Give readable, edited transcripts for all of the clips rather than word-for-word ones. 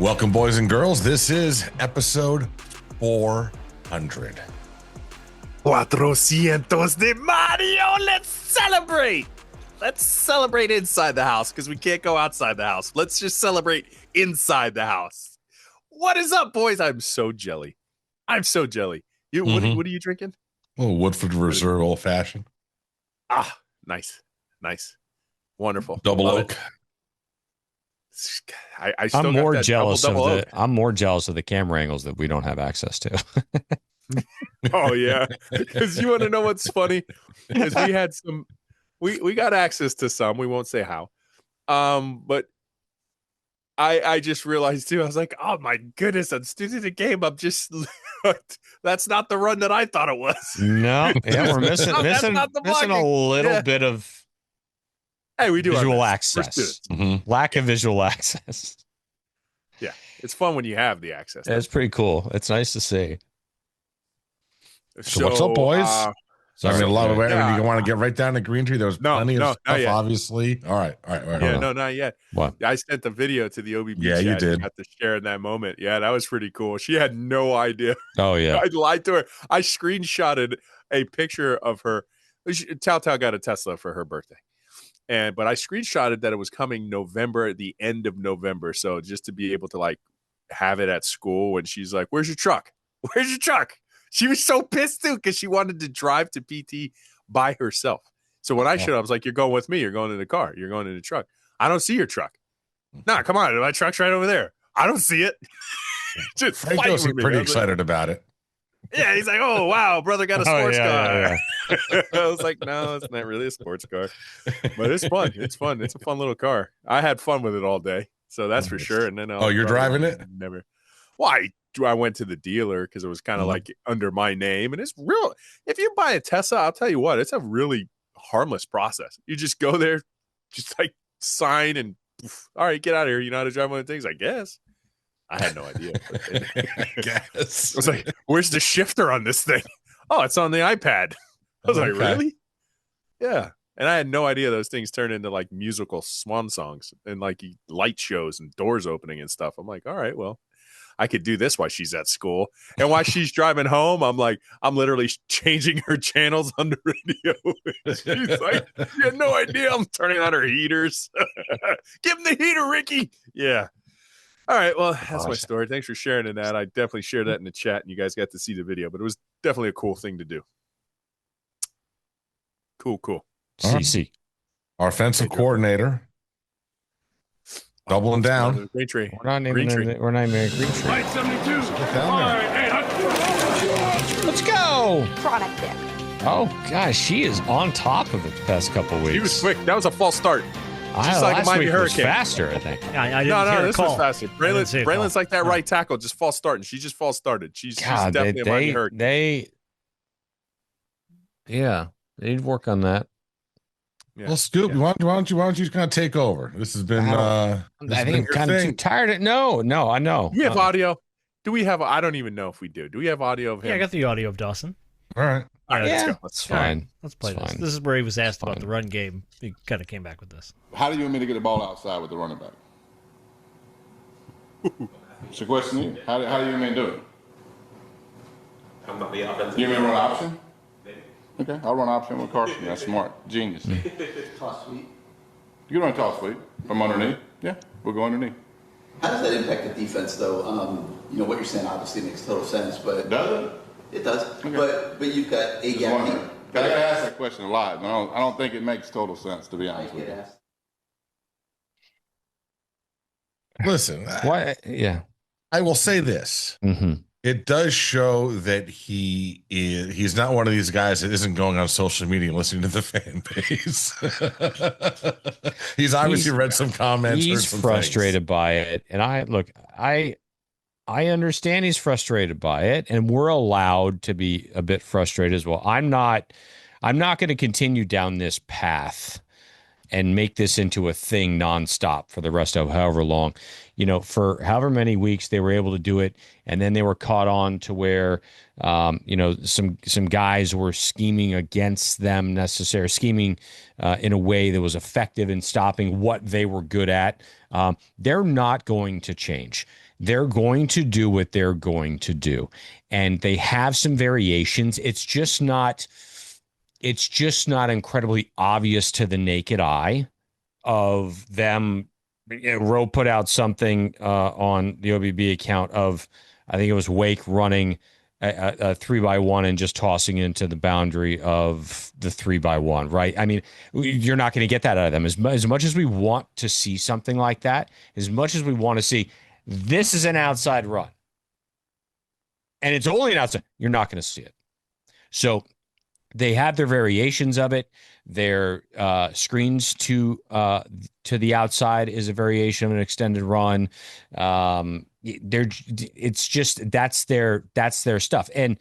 Welcome, boys and girls. This is episode 400. 400 de Mario. Let's celebrate. Let's celebrate inside the house because we can't go outside the house. Let's just celebrate inside the house. What is up, boys? I'm so jelly. You, what are you drinking? A little Woodford Reserve Old Fashioned. Ah, nice. Wonderful. Double oak. I'm more jealous of the camera angles that we don't have access to. Oh yeah, because you want to know what's funny? Is we had some, we got access to some. We won't say how, but I just realized too. I was like, oh my goodness, I'm studing the game. I'm just that's not the run that I thought it was. No, yeah, we're missing a little bit of. Hey, we do visual access. Mm-hmm. Lack of visual access. Yeah, it's fun when you have the access. It's pretty cool. It's nice to see. So what's up, boys? A lot of energy. You want to get right down to Greentree? There was plenty of stuff, obviously. All right. Yeah, no, not yet. What? I sent the video to the OBB. Yeah, you did. Got to share in that moment. Yeah, that was pretty cool. She had no idea. Oh yeah. I lied to her. I screenshotted a picture of her. Tao got a Tesla for her birthday. But I screenshotted that it was coming November, the end of November. So just to be able to like have it at school when she's like, "Where's your truck? Where's your truck?" She was so pissed too because she wanted to drive to PT by herself. So when I showed up, I was like, "You're going with me. You're going in the car. You're going in the truck. I don't see your truck. Nah, come on. My truck's right over there. I don't see it." Just Frank was pretty excited about it. Yeah, he's like, "Oh wow, brother got a sports car." Yeah. I was like, "No, it's not really a sports car, but it's fun. It's fun. It's a fun little car. I had fun with it all day, so that's for sure." And then, you're driving it? Never. Why? I went to the dealer because it was kind of like under my name, and it's real. If you buy a Tesla, I'll tell you what, it's a really harmless process. You just go there, just like sign, and all right, get out of here. You know how to drive one of the things? I guess. I had no idea. I guess. I was like, "Where's the shifter on this thing?" "Oh, it's on the iPad." I was like, "Really?" Yeah. And I had no idea those things turn into like musical swan songs and like light shows and doors opening and stuff. I'm like, all right, well, I could do this while she's at school. And while she's driving home, I'm literally changing her channels on the radio. She's like, "You had no idea I'm turning on her heaters." "Give him the heater, Ricky." Yeah. All right, well, that's my story. Thanks for sharing in that. I definitely shared that in the chat, and you guys got to see the video, but it was definitely a cool thing to do. Cool. CC. Our offensive coordinator. Doubling down. Greentree. We're not even in Greentree. Light 72. Get down there. Let's go. Product pick. Oh, gosh, she is on top of it the past couple weeks. He was quick. That was a false start. Just like last week was faster, I think. I didn't No, this call. was faster. Braylon's like that right tackle, just false starting. She just false started. She's definitely a Miami Hurricane. They need to work on that. Yeah. Well, Scoop, why don't you kind of take over? This has been. I think I'm kind of too tired. No, I know. Do we have audio? Do we have? I don't even know if we do. Do we have audio of him? Yeah, I got the audio of Dawson. All right. Let's go. That's fine. Right, let's play this. This is where he was asked about the run game. He kind of came back with this. How do you want me to get the ball outside with the running back? It's a question to you. How do you want me to do it? I'm not the offensive. You want me to run option? Maybe. Okay, I'll run option with Carson. That's smart. Genius. Toss sweep. You can run toss sweep from underneath. Yeah, we'll go underneath. How does that impact the defense, though? What you're saying obviously makes total sense, but Does it? It does. Okay. But you've got a Just gap wondering. here. I gotta ask that question a lot, and I don't think it makes total sense, to be honest with you. Listen. What? Yeah. I will say this. Mm-hmm. It does show that he's not one of these guys that isn't going on social media and listening to the fan base. He's obviously read some comments. He's frustrated by it. And I understand he's frustrated by it, and we're allowed to be a bit frustrated as well. I'm not going to continue down this path and make this into a thing nonstop for the rest of however long, for however many weeks they were able to do it. And then they were caught on to where, some guys were scheming against them scheming in a way that was effective in stopping what they were good at. They're not going to change. They're going to do what they're going to do. And they have some variations. It's just not incredibly obvious to the naked eye of them. Roe put out something on the OBB account of, I think it was Wake running a 3x1 and just tossing into the boundary of the 3x1, right? I mean, you're not going to get that out of them. As much as we want to see something like that, as much as we want to see, this is an outside run, and it's only an outside, you're not going to see it. So they have their variations of it. Their screens to the outside is a variation of an extended run. It's just that's their stuff, and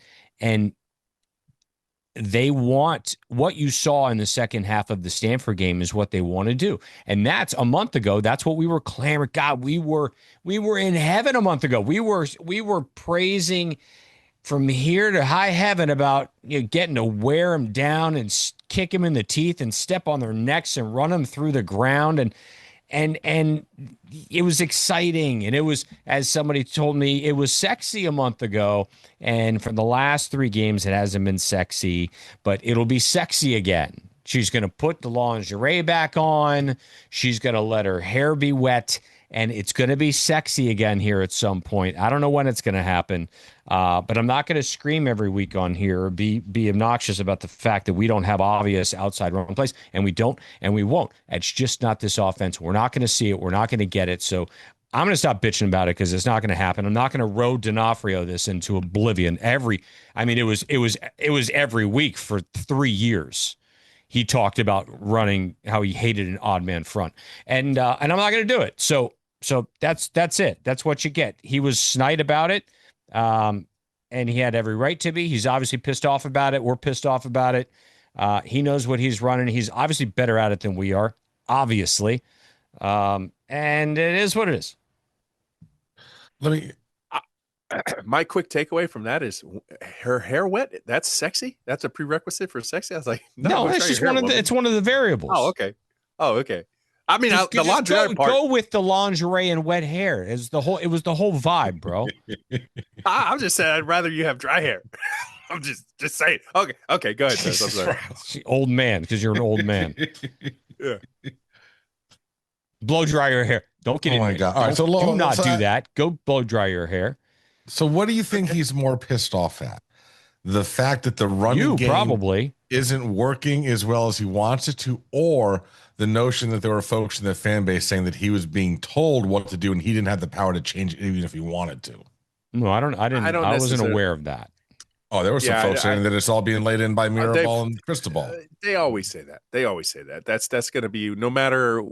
they want what you saw in the second half of the Stanford game is what they want to do, and that's a month ago. That's what we were clamoring. God, we were in heaven a month ago. We were praising from here to high heaven about getting to wear them down and kick them in the teeth and step on their necks and run them through the ground. And it was exciting. And it was, as somebody told me, it was sexy a month ago. And for the last 3 games, it hasn't been sexy, but it'll be sexy again. She's going to put the lingerie back on. She's going to let her hair be wet. And it's going to be sexy again here at some point. I don't know when it's going to happen, but I'm not going to scream every week on here or be obnoxious about the fact that we don't have obvious outside run plays, and we don't, and we won't. It's just not this offense. We're not going to see it. We're not going to get it. So I'm going to stop bitching about it because it's not going to happen. I'm not going to Roe D'Onofrio this into oblivion. It was every week for 3 years. He talked about running how he hated an odd man front, and I'm not going to do it. So that's it. That's what you get. He was snide about it, and he had every right to be. He's obviously pissed off about it. We're pissed off about it. He knows what he's running. He's obviously better at it than we are, obviously, and it is what it is. My quick takeaway from that is her hair wet. That's sexy. That's a prerequisite for sexy. I was like, no, it's just it's one of the variables. Oh, okay. I mean, the lingerie part. Go with the lingerie and wet hair. It was the whole vibe, bro. I'm just saying, I'd rather you have dry hair. I'm just saying. Okay, go ahead. I'm sorry. Old man, because you're an old man. Yeah. Blow dry your hair. Don't get it. Oh my God! All right, so do not do that. Go blow dry your hair. So what do you think he's more pissed off at? The fact that the running game probably isn't working as well as he wants it to, or the notion that there were folks in the fan base saying that he was being told what to do and he didn't have the power to change it even if he wanted to? No, I wasn't aware of that. Oh, there were some folks saying that it's all being laid in by Mirabal and Cristobal. They always say that. That's going to be, no matter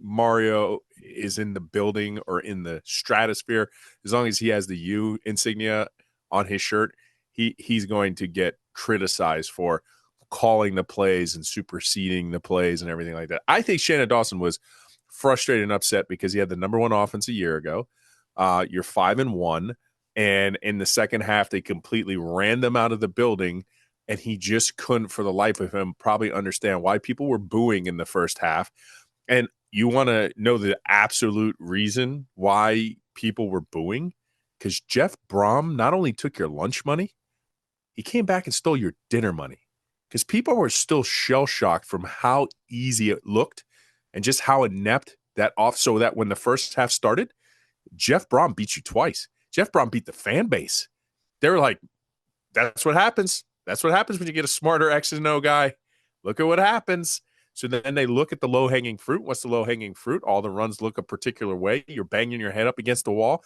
Mario is in the building or in the stratosphere, as long as he has the U insignia on his shirt, he's going to get criticized for calling the plays and superseding the plays and everything like that. I think Shannon Dawson was frustrated and upset because he had the number 1 offense a year ago. You're 5-1. And in the second half, they completely ran them out of the building, and he just couldn't, for the life of him, probably understand why people were booing in the first half. And you want to know the absolute reason why people were booing? Because Jeff Brom not only took your lunch money, he came back and stole your dinner money. Because people were still shell-shocked from how easy it looked and just how inept that off. So that when the first half started, Jeff Brom beat you twice. Jeff Brom beat the fan base. They were like, that's what happens. That's what happens when you get a smarter X and O guy. Look at what happens. So then they look at the low-hanging fruit. What's the low-hanging fruit? All the runs look a particular way. You're banging your head up against the wall.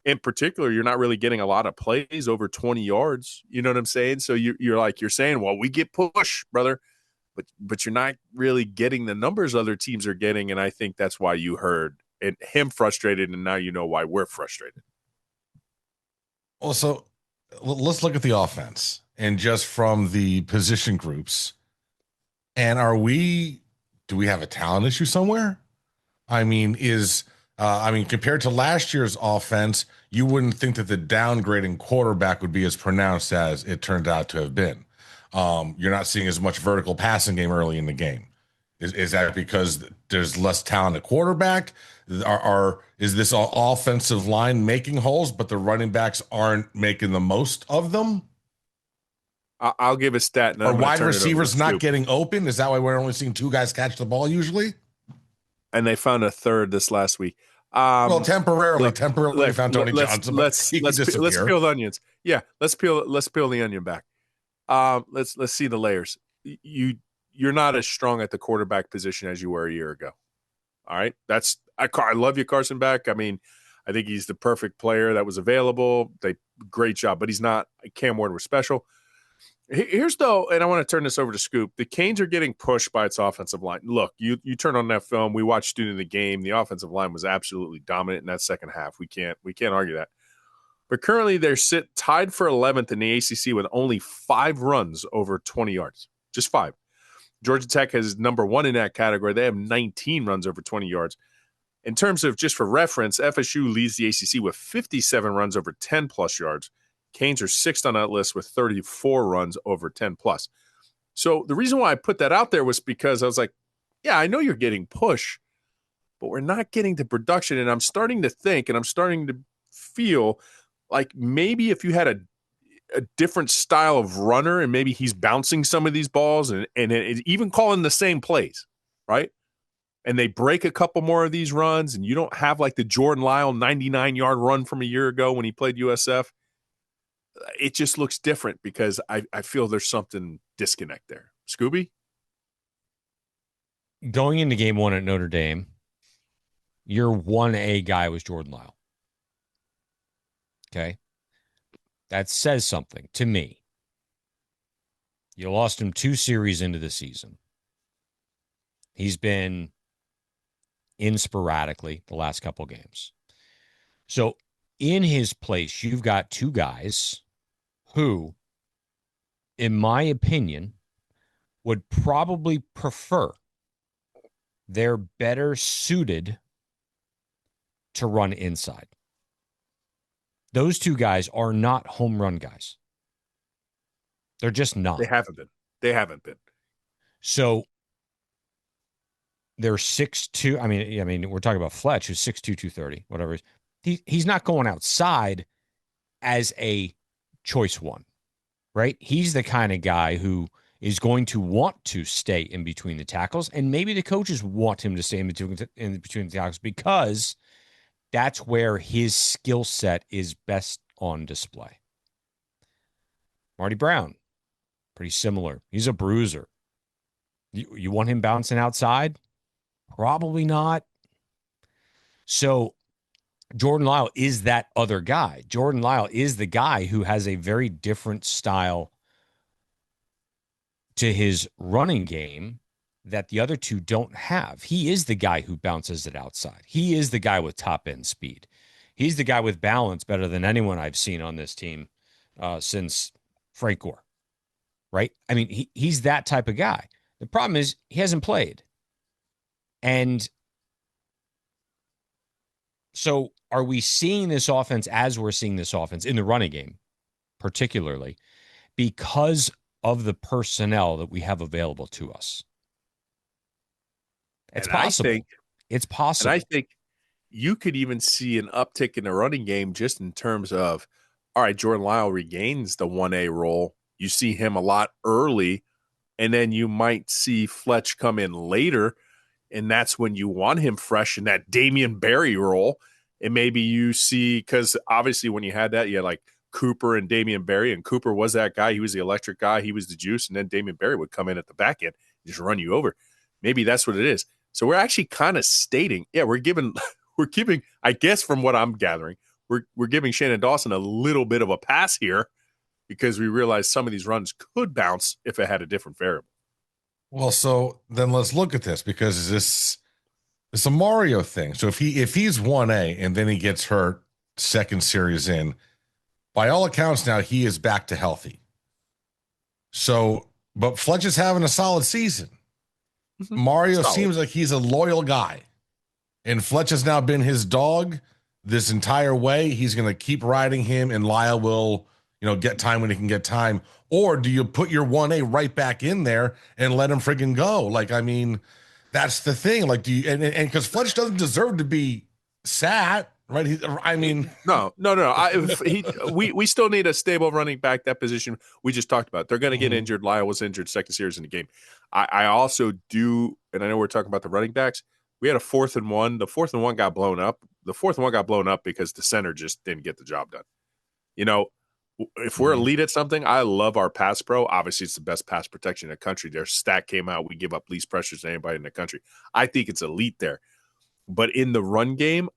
In particular, you're not really getting a lot of plays over 20 yards. You know what I'm saying? So you're saying, well, we get push, brother. But you're not really getting the numbers other teams are getting. And I think that's why you heard him frustrated, and now you know why we're frustrated. Well, so let's look at the offense and just from the position groups. And do we have a talent issue somewhere? I mean, compared to last year's offense, you wouldn't think that the downgrading quarterback would be as pronounced as it turned out to have been. You're not seeing as much vertical passing game early in the game. Is that because there's less talent at quarterback? Is this offensive line making holes, but the running backs aren't making the most of them? I'll give a stat. Are wide receivers not getting open? Is that why we're only seeing two guys catch the ball usually? And they found a third this last week. Well, temporarily they found Tony Johnson. Let's peel the onions. Yeah, let's peel the onion back. Let's see the layers. You're not as strong at the quarterback position as you were a year ago. All right, I love you, Carson Beck. I mean, I think he's the perfect player that was available. Great job, but he's not. Cam Ward was special. Here's though, and I want to turn this over to Scoop. The Canes are getting pushed by its offensive line. Look, you turn on that film. We watched it in the game. The offensive line was absolutely dominant in that second half. We can't argue that. But currently, they're tied for 11th in the ACC with only 5 runs over 20 yards. Just 5. Georgia Tech is number 1 in that category. They have 19 runs over 20 yards. In terms of, just for reference, FSU leads the ACC with 57 runs over 10-plus yards. Canes are 6th on that list with 34 runs over 10-plus. So the reason why I put that out there was because I was like, yeah, I know you're getting push, but we're not getting the production. And I'm starting to think, and I'm starting to feel like maybe if you had a different style of runner and maybe he's bouncing some of these balls and even calling the same plays, right? And they break a couple more of these runs and you don't have like the Jordan Lyle 99-yard run from a year ago when he played USF. It just looks different because I feel there's something disconnect there. Scooby? Going into game 1 at Notre Dame, your 1A guy was Jordan Lyle. Okay? That says something to me. You lost him 2 series into the season. He's been in sporadically the last couple games. So in his place, you've got 2 guys who, in my opinion, would probably prefer, they're better suited to run inside. Those 2 guys are not home run guys. They're just not. They haven't been. So they're 6'2". I mean, we're talking about Fletch, who's 6'2", 230, whatever. He's not going outside as a choice 1, right? He's the kind of guy who is going to want to stay in between the tackles, and maybe the coaches want him to stay in between the tackles because that's where his skill set is best on display. Marty Brown, pretty similar. He's a bruiser. You want him bouncing outside? Probably not. So Jordan Lyle is that other guy. Jordan Lyle is the guy who has a very different style to his running game that the other 2 don't have. He is the guy who bounces it outside. He is the guy with top end speed. He's the guy with balance better than anyone I've seen on this team since Frank Gore, right? I mean, he's that type of guy. The problem is he hasn't played. And so are we seeing this offense as we're seeing this offense in the running game, particularly because of the personnel that we have available to us? It's possible. It's possible. And I think you could even see an uptick in the running game just in terms of, all right, Jordan Lyle regains the 1A role. You see him a lot early, and then you might see Fletch come in later, and that's when you want him fresh in that Damian Barry role. And maybe you see, because obviously when you had that, you had like Cooper and Damian Barry, and Cooper was that guy. He was the electric guy. He was the juice. And then Damian Barry would come in at the back end and just run you over. Maybe that's what it is. So we're actually kind of stating, yeah, we're giving, I guess from what I'm gathering, we're giving Shannon Dawson a little bit of a pass here because we realize some of these runs could bounce if it had a different variable. Well, so then let's look at this because it's a Mario thing. So if he's 1A and then he gets hurt second series in, by all accounts now he is back to healthy. So, but Fletch is having a solid season. Mm-hmm. Mario seems like he's a loyal guy, and Fletch has now been his dog this entire way. He's going to keep riding him, and Lyle will, get time when he can get time. Or do you put your 1A right back in there and let him friggin' go? Like, I mean, That's the thing. Like, do you and because Fletch doesn't deserve to be sat, right? I mean, No. We still need a stable running back. That position we just talked about. They're going to get injured. Lyle was injured second series in the game. I also do, and I know we're talking about the running backs. We had a 4th and 1. The 4th and 1 got blown up. The 4th and 1 got blown up because the center just didn't get the job done. You know, if we're elite at something, I love our pass pro. Obviously, it's the best pass protection in the country. Their stat came out. We give up least pressures to anybody in the country. I think it's elite there. But in the run game,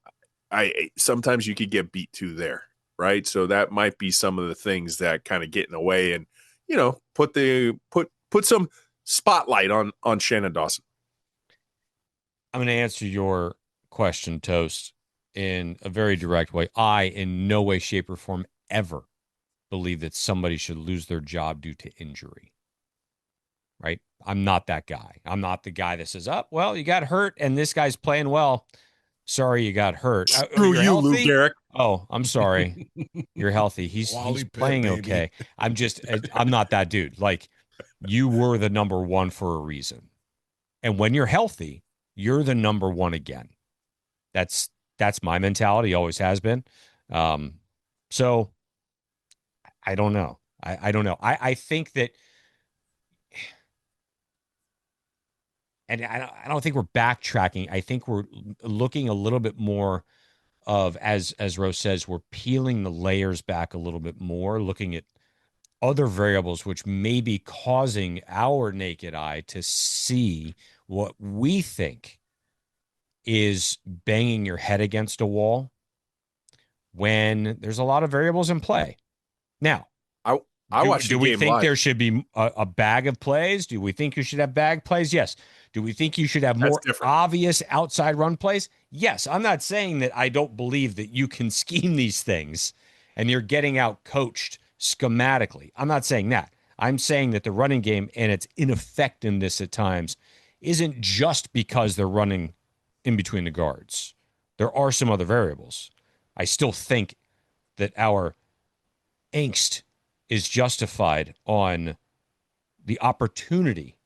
sometimes you could get beat too there, right? So that might be some of the things that kind of get in the way and, you know, put some spotlight on Shannon Dawson. I'm going to answer your question, Toast, in a very direct way. I, in no way, shape, or form, ever believe that somebody should lose their job due to injury. Right? I'm not that guy. I'm not the guy that says, "Oh, well, you got hurt, and this guy's playing well. Sorry, you got hurt." Screw You're you, healthy? Lou Gehrig. Oh, I'm sorry. You're healthy. He's playing baby. okay. I'm not that dude. Like, you were the number one for a reason. And when you're healthy, you're the number one again. That's my mentality, always has been. So I don't know. I don't know. I think that, and I don't think we're backtracking. I think we're looking a little bit more of, as Rose says, we're peeling the layers back a little bit more, looking at other variables which may be causing our naked eye to see what we think is banging your head against a wall when there's a lot of variables in play. Now, I watched do we think there should be a bag of plays? Do we think you should have bag plays? Yes. Do we think you should have more obvious outside run plays? Yes. I'm not saying that I don't believe that you can scheme these things and you're getting out coached schematically. I'm not saying that. I'm saying that the running game and its ineffectiveness at times isn't just because they're running in between the guards. There are some other variables. I still think that our angst is justified on the opportunity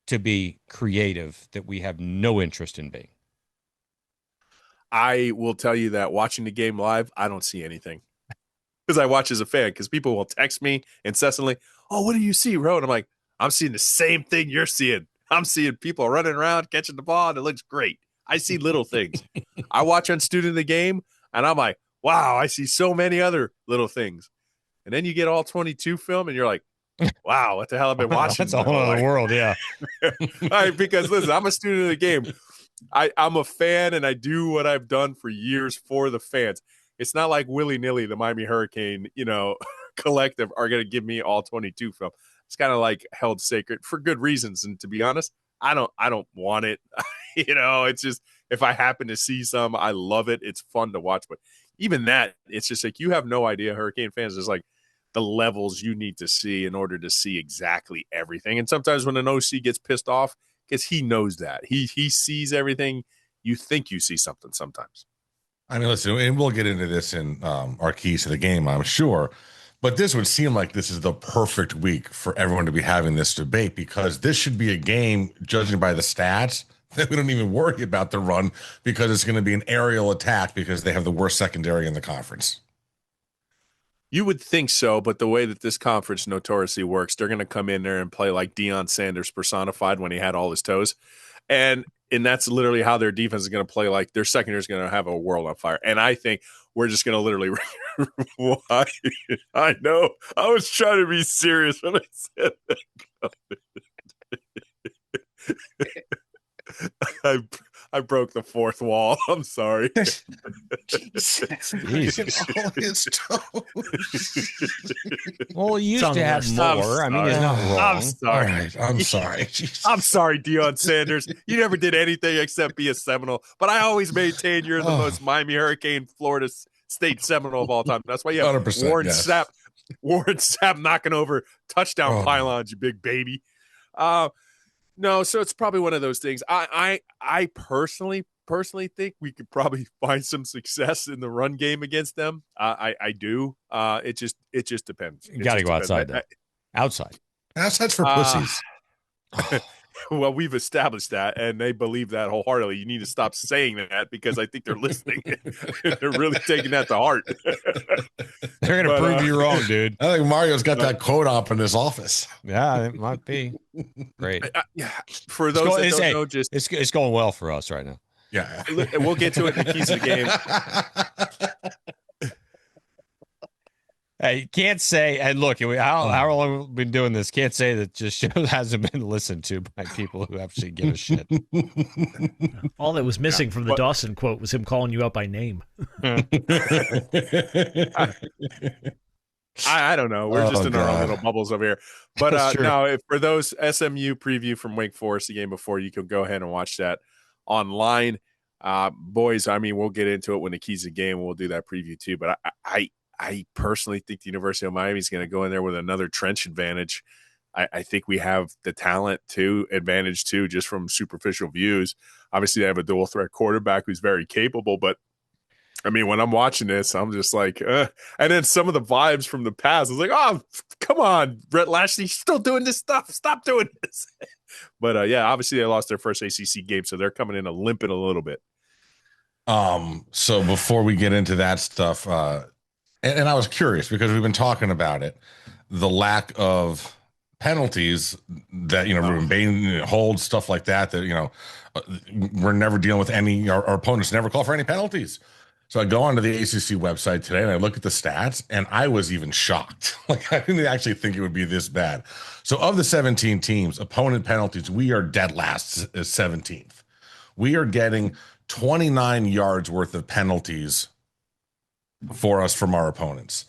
to be creative that we have no interest in being. I will tell you that watching the game live, I don't see anything. Because I watch as a fan, because people will text me incessantly, "Oh, what do you see, Ro?" And I'm like, "I'm seeing the same thing you're seeing. I'm seeing people running around, catching the ball, and it looks great. I see little things." I watch on Student of the Game, and I'm like, "Wow, I see so many other little things." And then you get all 22 film, and you're like, "Wow, what the hell I've been watching?" That's a whole other world, yeah. All right, because listen, I'm a student of the game. I'm a fan, and I do what I've done for years for the fans. It's not like willy-nilly the Miami Hurricane, collective are going to give me all 22 film. It's kind of like held sacred for good reasons. And to be honest, I don't want it. It's just, if I happen to see some, I love it. It's fun to watch. But even that, it's just like, you have no idea, Hurricane fans, there's like the levels you need to see in order to see exactly everything. And sometimes when an OC gets pissed off, because he knows that. He sees everything. You think you see something sometimes. I mean, listen, and we'll get into this in our keys to the game, I'm sure. But this would seem like this is the perfect week for everyone to be having this debate, because this should be a game, judging by the stats, that we don't even worry about the run, because it's going to be an aerial attack because they have the worst secondary in the conference. You would think so, but the way that this conference notoriously works, they're going to come in there and play like Deion Sanders personified when he had all his toes. And that's literally how their defense is going to play. Like, their secondary is going to have a world on fire. And I think we're just going to literally why? I know. I was trying to be serious when I said that. I broke the fourth wall. I'm sorry. Well, he used to have more. I mean, he's not wrong. I'm sorry. All right, I'm sorry. I'm sorry, Deion Sanders. You never did anything except be a Seminole. But I always maintain you're the most Miami Hurricane, Florida State Seminole of all time. That's why you have Warren Sapp knocking over touchdown pylons, you big baby. No, so it's probably one of those things. I personally think we could probably find some success in the run game against them. I do. It just depends. You got to go outside, though. Outside's for pussies. Well, we've established that, and they believe that wholeheartedly. You need to stop saying that because I think they're listening. They're really taking that to heart. They're gonna prove you wrong, dude. I think Mario's got that quote op in his office. Yeah, it might be. Great. Yeah, for those that don't know, just it's going well for us right now. Yeah, we'll get to it in the keys of the game. Hey, you can't say, and look, how long have we been doing this? Can't say that just show hasn't been listened to by people who actually give a shit. All that was missing from the Dawson quote was him calling you out by name. I don't know. We're just in our own little bubbles over here. But no, for those SMU preview from Wake Forest the game before, you can go ahead and watch that online. Boys, I mean, we'll get into it when the keys of the game. We'll do that preview too. But I personally think the University of Miami is going to go in there with another trench advantage. I think we have the talent advantage too, just from superficial views. Obviously, they have a dual threat quarterback who's very capable, but I mean, when I'm watching this, I'm just like, and then some of the vibes from the past, I was like, oh, come on, Brett Lashley, still doing this stuff. Stop doing this. But yeah, obviously they lost their first ACC game, so they're coming in limping a little bit. So before we get into that stuff, and I was curious because we've been talking about it, the lack of penalties that, Rueben Bain holds, stuff like that, we're never dealing with any, our opponents never call for any penalties. So I go onto the ACC website today and I look at the stats and I was even shocked. Like, I didn't actually think it would be this bad. So of the 17 teams, opponent penalties, we are dead last, 17th. We are getting 29 yards worth of penalties for us from our opponents.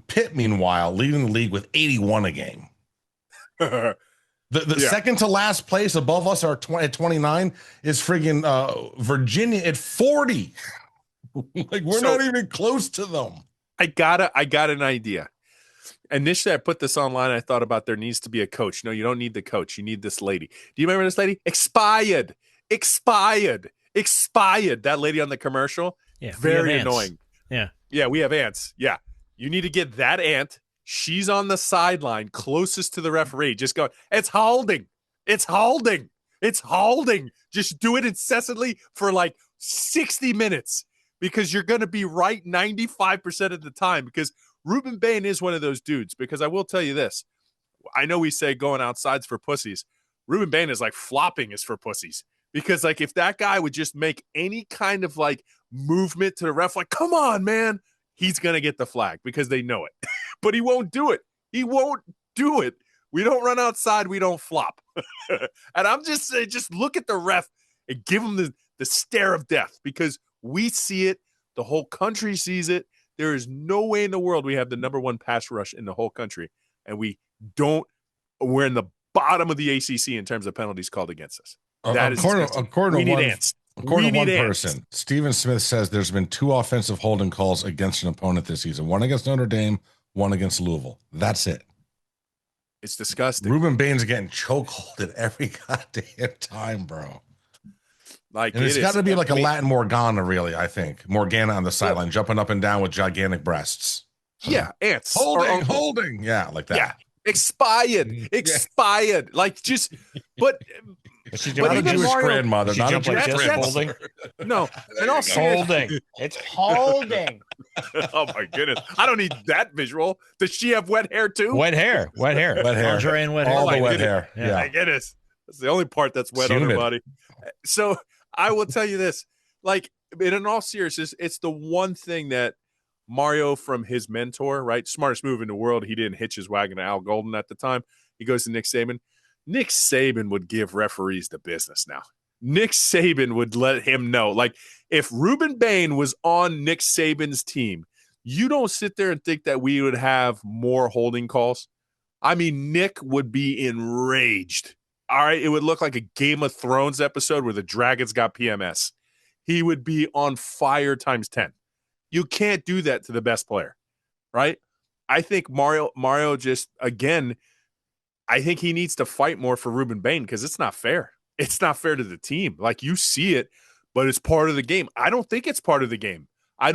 Pitt, meanwhile, leading the league with 81 a game. The second to last place above us at 29 is friggin' Virginia at 40. Like, we're not even close to them. I got an idea. Initially, I put this online. I thought about there needs to be a coach. No, you don't need the coach. You need this lady. Do you remember this lady? Expired. That lady on the commercial. Yeah, very annoying. Yeah, we have ants. Yeah, you need to get that ant. She's on the sideline, closest to the referee. Just go. It's holding. Just do it incessantly for like 60 minutes. Because you're going to be right 95% of the time. Because Rueben Bain is one of those dudes. Because I will tell you this. I know we say going outside's for pussies. Rueben Bain is like flopping is for pussies. Because like if that guy would just make any kind of like movement to the ref, like, come on, man, he's going to get the flag because they know it. But he won't do it. We don't run outside. We don't flop. And I'm just saying, just look at the ref and give him the stare of death because we see it. The whole country sees it. There is no way in the world we have the number one pass rush in the whole country. And we're in the bottom of the ACC in terms of penalties called against us. According to one person, Stephen Smith says there's been 2 offensive holding calls against an opponent this season. One against Notre Dame, one against Louisville. That's it. It's disgusting. Rueben Bain's getting chokeholded every goddamn time, bro. Like, and it's got to be like a Latin Morgana, really, I think. Morgana on the sideline, jumping up and down with gigantic breasts. Yeah, ants. Holding. Yeah, like that. Yeah. Expired. Like, just, but not a Jewish grandmother. Not a Jewish grandmother. No. And also holding. It's holding. Oh, my goodness. I don't need that visual. Does she have wet hair, too? Wet hair. Lingerie and wet hair. All the wet hair. Yeah. My goodness. That's the only part that's wet on her body. So I will tell you this, like, in all seriousness, it's the one thing that Mario, from his mentor, right, smartest move in the world, he didn't hitch his wagon to Al Golden at the time. He goes to Nick Saban. Nick Saban would give referees the business now. Nick Saban would let him know. Like, if Rueben Bain was on Nick Saban's team, you don't sit there and think that we would have more holding calls. I mean, Nick would be enraged. All right, it would look like a Game of Thrones episode where the dragons got PMS. He would be on fire times 10. You can't do that to the best player, right? I think Mario just, again, I think he needs to fight more for Rueben Bain because it's not fair. It's not fair to the team. Like, you see it, but it's part of the game. I don't think it's part of the game. I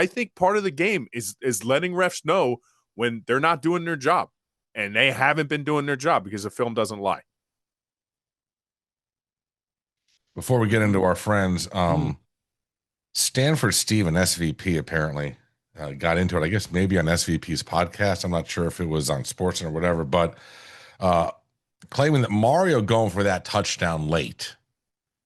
think part of the game is letting refs know when they're not doing their job. And they haven't been doing their job because the film doesn't lie. before we get into our friends, Stanford Steve, an SVP, apparently got into it. I guess maybe on SVP's podcast. I'm not sure if it was on Sports or whatever, but claiming that Mario going for that touchdown late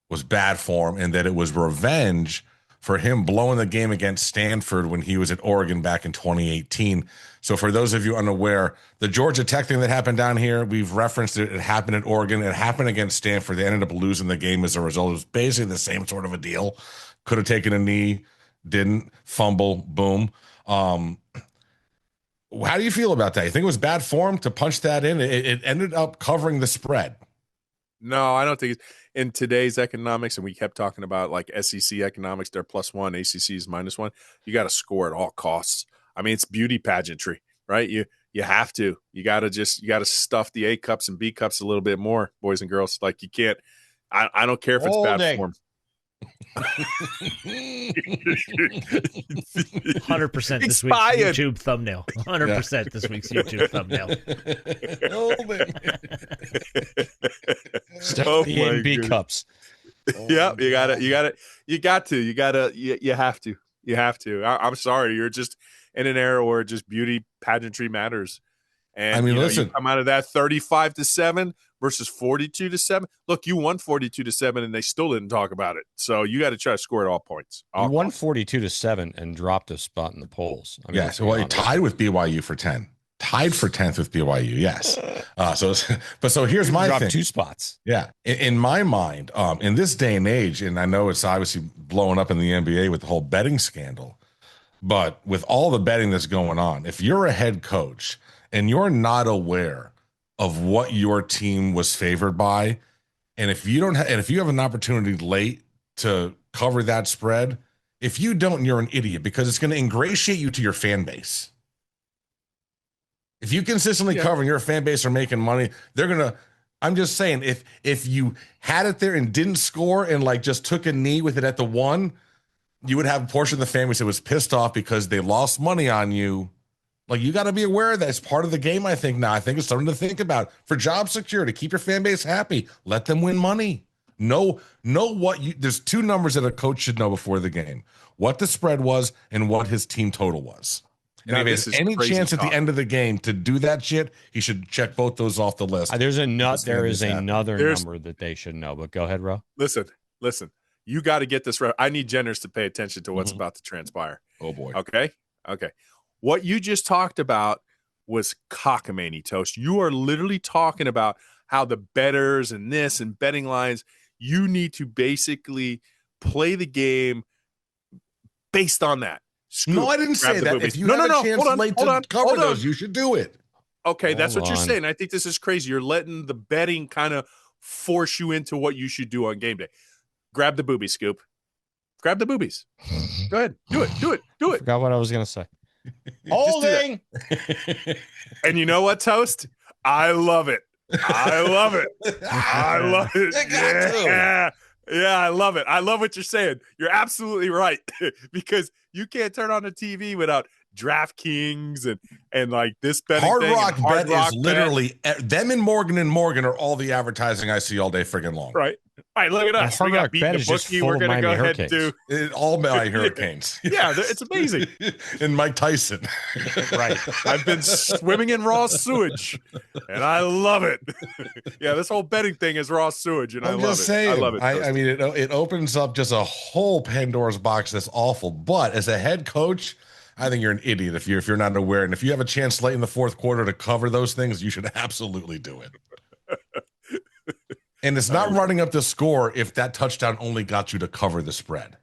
was bad form and that it was revenge for him blowing the game against Stanford when he was at Oregon back in 2018. So for those of you unaware, the Georgia Tech thing that happened down here, we've referenced it. It happened at Oregon. It happened against Stanford. They ended up losing the game as a result. It was basically the same sort of a deal. Could have taken a knee, didn't. Fumble, boom. How do you feel about that? You think it was bad form to punch that in? It ended up covering the spread. No, I don't think it's in today's economics, and we kept talking about like SEC economics, they're +1, ACC is -1. You got to score at all costs. I mean, it's beauty pageantry, right? You have to. You got to stuff the A cups and B cups a little bit more, boys and girls. Like you can't. I don't care if it's bad form. 100% this week's YouTube thumbnail. 100% this week's YouTube thumbnail. Stuff the A and B cups. Yep, you have to. I'm sorry, you're just in an era where just beauty pageantry matters. And I mean, listen, you come out of that 35-7 versus 42-7. Look, you won 42-7, and they still didn't talk about it. So you got to try to score at all points. You won 42-7 and dropped a spot in the polls. I mean, so he tied with BYU for 10. Tied for 10th with BYU. Yes. So here's my thing. 2 spots. Yeah. In my mind, in this day and age, and I know it's obviously blowing up in the NBA with the whole betting scandal, but with all the betting that's going on, if you're a head coach and you're not aware of what your team was favored by, and if you don't and if you have an opportunity late to cover that spread, if you don't, you're an idiot because it's going to ingratiate you to your fan base. If you consistently cover and your fan base are making money, they're going to, I'm just saying, if you had it there and didn't score and like just took a knee with it at the 1, you would have a portion of the fan base that was pissed off because they lost money on you. Like, you got to be aware of that. It's part of the game, I think, now. I think it's something to think about. For job security, keep your fan base happy. Let them win money. Know what there's 2 numbers that a coach should know before the game. What the spread was and what his team total was. And if he has any chance at the end of the game to do that shit, he should check both those off the list. There is another number that they should know, but go ahead, Ro. Listen. You got to get this right. I need Jenners to pay attention to what's about to transpire. Oh, boy. Okay. What you just talked about was cockamamie, Toast. You are literally talking about how the bettors and this and betting lines, you need to basically play the game based on that. Scoop, no, I didn't say that. If you have a chance late to cover those, you should do it. Okay, that's what you're saying. I think this is crazy. You're letting the betting kind of force you into what you should do on game day. Grab the boobies, Scoop. Grab the boobies. Go ahead. Do it. I forgot what I was going to say. Holding. And you know what, Toast? I love it. I love it. Yeah, I love it. I love what you're saying. You're absolutely right. Because you can't turn on the TV without DraftKings and like this betting Hard thing. Rock Bet is literally them and Morgan are all the advertising I see all day friggin' long. Right. All right, look at us. Hard we got Rock beating Bet the is just bookie. full We're of going to go Miami ahead and do all Miami Hurricanes. Yeah, it's amazing. And Mike Tyson. Right. I've been swimming in raw sewage, and I love it. Yeah, this whole betting thing is raw sewage, and I love it. I love it. I mean, it opens up just a whole Pandora's box that's awful. But as a head coach, I think you're an idiot if you're not aware. And if you have a chance late in the 4th quarter to cover those things, you should absolutely do it. And it's not running up the score if that touchdown only got you to cover the spread.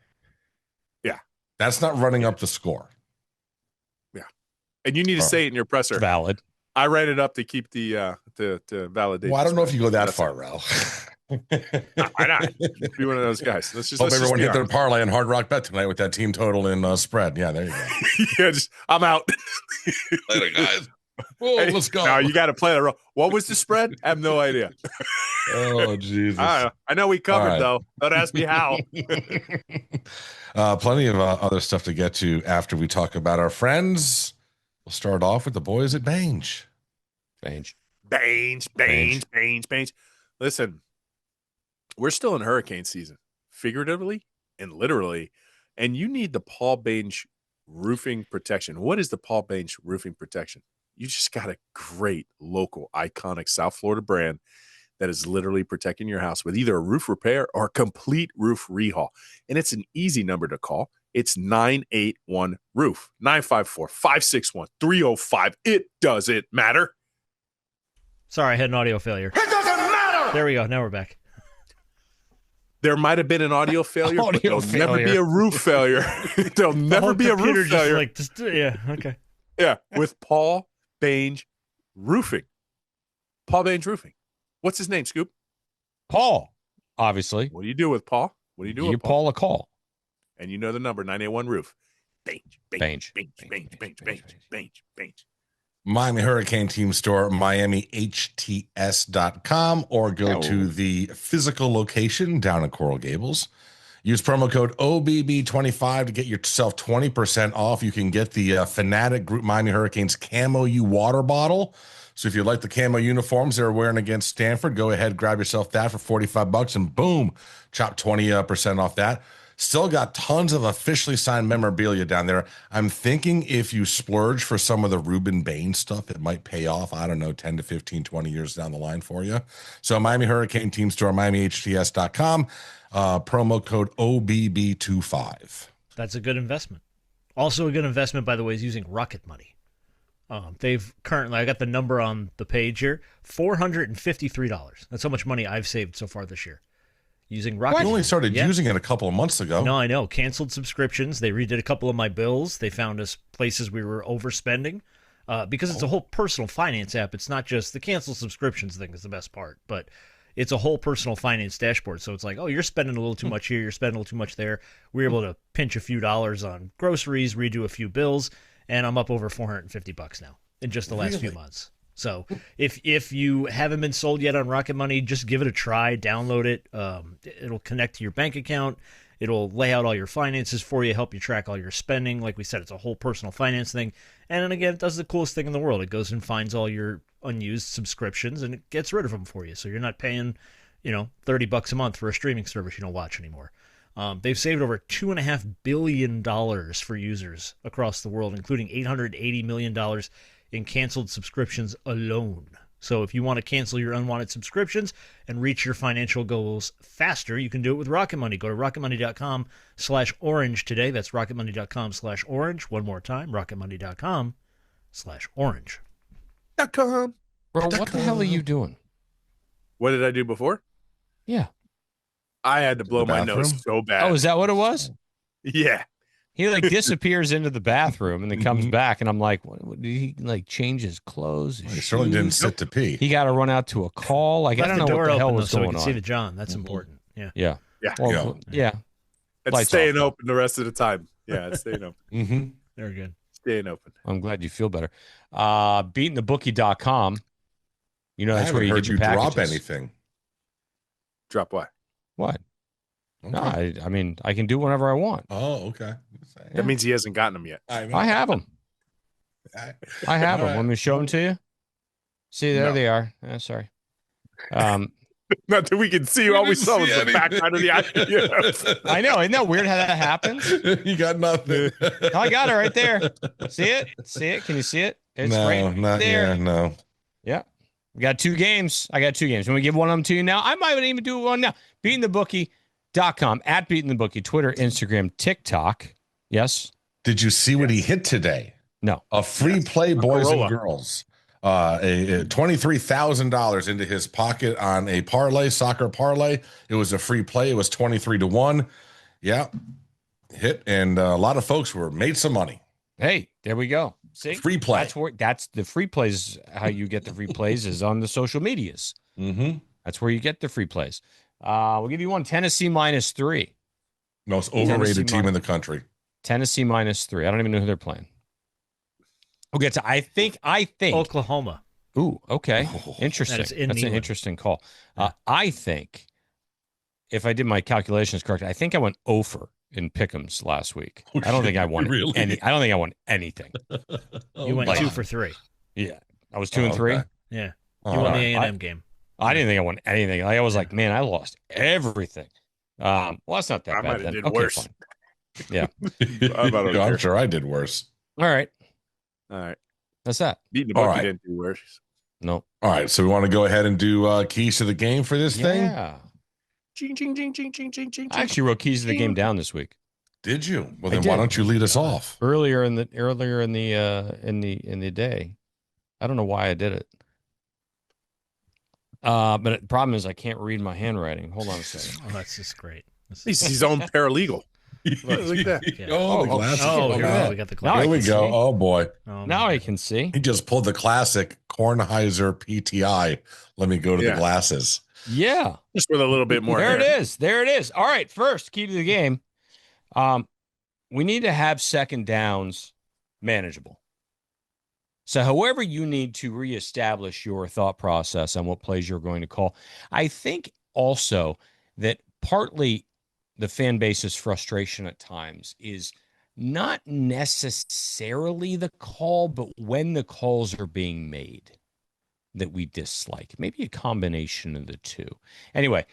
Yeah. That's not running up the score. Yeah. And you need to say it in your presser. Valid. I write it up to keep the to validate. Well, I don't know if you go that far, Ralph. Why not? Be one of those guys. Hope everyone hit their parlay and Hard Rock Bet tonight with that team total and spread. Yeah, there you go. Yeah, I'm out. Later, guys. Whoa, Hey, let's go. Now you got to play the role. What was the spread? I have no idea. Oh, Jesus. I know we covered, though. Don't ask me how. Plenty of other stuff to get to after we talk about our friends. We'll start off with the boys at Bange. Bange. Listen, we're still in hurricane season, figuratively and literally, and you need the Paul Bain roofing protection. What is the Paul Bain roofing protection? You just got a great local iconic South Florida brand that is literally protecting your house with either a roof repair or a complete roof rehaul. And it's an easy number to call. It's 981 Roof, 954-561-305. It doesn't matter. Sorry, I had an audio failure. It doesn't matter! There we go. Now we're back. There might have been an audio failure, but Audio there'll never be a roof failure. There'll The never whole be a computer roof just failure. yeah, okay. Yeah, with Paul Bain Roofing. Paul Bain Roofing. What's his name, Scoop? Paul, obviously. What do you do with Paul? What do you do Give with Paul? Paul a call. And you know the number, 981 Roof. Bain. Miami Hurricane Team Store, MiamiHTS.com, or go to the physical location down in Coral Gables. Use promo code OBB25 to get yourself 20% off. You can get the Fanatic Group Miami Hurricanes Camo U water bottle. So if you like the camo uniforms they're wearing against Stanford, go ahead, grab yourself that for $45 and boom, chop 20% off that. Still got tons of officially signed memorabilia down there. I'm thinking if you splurge for some of the Rueben Bain stuff, it might pay off, I don't know, 10 to 15, 20 years down the line for you. So Miami Hurricane Team Store, MiamiHTS.com, promo code OBB25. That's a good investment. Also a good investment, by the way, is using Rocket Money. They've currently, I got the number on the page here, $453. That's how much money I've saved so far this year. Using Rocket You only Money. started using it a couple of months ago. No, I know. Canceled subscriptions. They redid a couple of my bills. They found us places we were overspending. Because it's a whole personal finance app. It's not just the canceled subscriptions thing is the best part, but it's a whole personal finance dashboard. So it's like, oh, you're spending a little too much here. You're spending a little too much there. We're able to pinch a few dollars on groceries, redo a few bills, and I'm up over $450 now in just the last few months. So if you haven't been sold yet on Rocket Money, just give it a try. Download it. It'll connect to your bank account. It'll lay out all your finances for you, help you track all your spending. Like we said, it's a whole personal finance thing. And then again, it does the coolest thing in the world. It goes and finds all your unused subscriptions and it gets rid of them for you. So you're not paying, $30 a month for a streaming service you don't watch anymore. They've saved over $2.5 billion for users across the world, including $880 million in canceled subscriptions alone. So if you want to cancel your unwanted subscriptions and reach your financial goals faster, you can do it with Rocket Money. Go to rocketmoney.com/orange today. That's rocketmoney.com/orange. One more time, rocketmoney.com/orange. .com. Bro, what the hell are you doing? What did I do before? Yeah. I had to blow my nose bathroom? so bad. Oh, is that what it was? Yeah. He disappears into the bathroom and then comes back, and I'm like, what, did he change his clothes? His He certainly didn't shoes? sit to pee. He got to run out to a call. I Left don't the know door what the hell open, was so we going can on. see the John. That's important. Yeah. Yeah. Yeah. Well, yeah. It's Lights staying off. open the rest of the time. Yeah, it's staying open. Mm-hmm. Very good. Staying open. I'm glad you feel better. Beatingthebookie.com. That's where you heard get your you packages. drop anything. Drop what? What? Okay. No, I mean, I can do whatever I want. Oh, okay. That means he hasn't gotten them yet. I have them. I have them. All right. Want me to show them to you? See, there No. they are. Sorry. Not that we can see. All we didn't saw was see the backside of the eye. I know. Isn't that weird how that happens? You got nothing. I got it right there. See it? See it? Can you see it? It's no, right not there. yeah, no. Yeah. We got 2 games. I got 2 games. When we give one of them to you now, I might even do one now. Beatingthebookie.com, at Beatingthebookie, Twitter, Instagram, TikTok. Yes. Did you see what he hit today? No. A free play, boys and Corolla. girls. A $23,000 into his pocket on a parlay, soccer parlay. It was a free play. It was 23-1. Yeah. Hit. And a lot of folks made some money. Hey, there we go. See? Free play. That's the free plays. How you get the free plays is on the social medias. Mm-hmm. That's where you get the free plays. We'll give you one. Tennessee -3. Most overrated Tennessee team in the country. Tennessee -3. I don't even know who they're playing. Okay, so I think. Oklahoma. Ooh, okay, Oh. interesting. That's in That's an England. interesting call. I think, if I did my calculations correct, I think I went over in pick'ems last week. Oh, I don't think I won really? I don't think I won anything. You went Like- 2 for 3. Yeah, I was 2 and 3. okay. Yeah. All You won right. the A&M game. I didn't think I won anything. I was like, man, I lost everything. Well, that's not that I bad might have then. did Okay, worse. fine. Yeah. I'm sure I did worse. All right. All right. That's that. Beating the All bookie right. didn't do worse. No. All right, so we want to go ahead and do keys to the game for this thing. Yeah. Ching, ching, ching, ching, ching, ching, ching. I actually wrote keys to the game down this week. Did you? Well, I then why did. don't you lead us off? Earlier in the day. I don't know why I did it. But the problem is I can't read my handwriting. Hold on a second. Oh, that's just great. He's his own paralegal. Look at that. Yeah. Oh, the glasses. Oh, come here out. we got the Now Here I we can go. see. Oh boy, Now I can see. he just pulled the classic Kornheiser PTI. Let me go to the Yeah. glasses. Yeah. Just with a little bit more. There hair. it is. There it is. All right. First, key to the game. We need to have second downs manageable. So however you need to reestablish your thought process on what plays you're going to call, I think also that partly the fan base's frustration at times is not necessarily the call, but when the calls are being made that we dislike. Maybe a combination of the two. Anyway,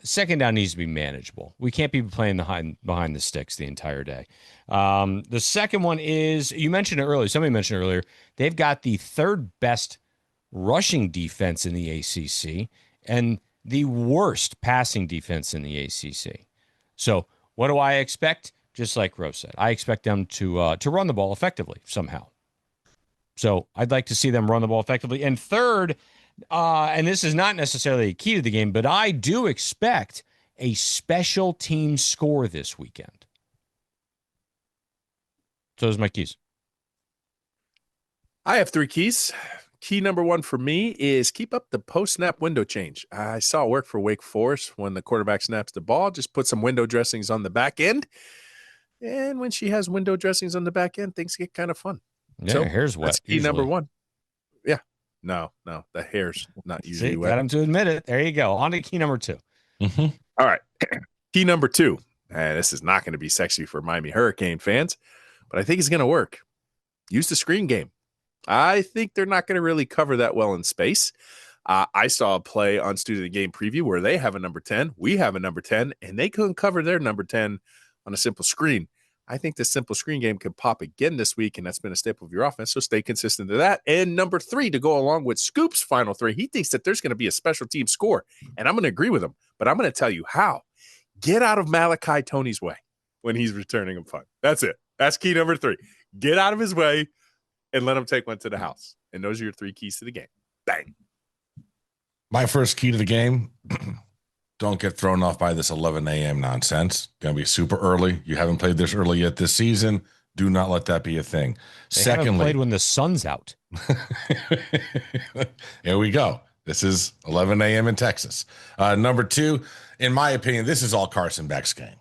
second down needs to be manageable. We can't be playing behind the sticks the entire day. The second one is, you mentioned it earlier, somebody mentioned it earlier, they've got the third best rushing defense in the ACC and the worst passing defense in the ACC. So what do I expect? Just like Rose said, I expect them to run the ball effectively somehow. So I'd like to see them run the ball effectively. And third, and this is not necessarily a key to the game, but I do expect a special team score this weekend. So those are my keys. I have 3 keys. Key number 1 for me is keep up the post-snap window change. I saw it work for Wake Forest when the quarterback snaps the ball. Just put some window dressings on the back end. And when she has window dressings on the back end, things get kind of fun. Yeah, So, hair's wet. That's key usually. number 1. Yeah. No, the hair's not usually See, wet. got him to admit it. There you go. On to key number 2. Mm-hmm. All right. Key number 2. And this is not going to be sexy for Miami Hurricane fans, but I think it's going to work. Use the screen game. I think they're not going to really cover that well in space. I saw a play on Student of the Game preview where they have a number 10, we have a number 10, and they couldn't cover their number 10 on a simple screen. I think this simple screen game could pop again this week, and that's been a staple of your offense, so stay consistent to that. And number 3, to go along with Scoop's final 3, he thinks that there's going to be a special team score, and I'm going to agree with him, but I'm going to tell you how. Get out of Malachi Tony's way when he's returning a punt. That's it. That's key number 3. Get out of his way and let him take one to the house. And those are your 3 keys to the game. Bang. My first key to the game, don't get thrown off by this 11 a.m. nonsense. Going to be super early. You haven't played this early yet this season. Do not let that be a thing. They haven't played when the sun's out. Here we go. This is 11 a.m. in Texas. Number 2, in my opinion, this is all Carson Beck's game.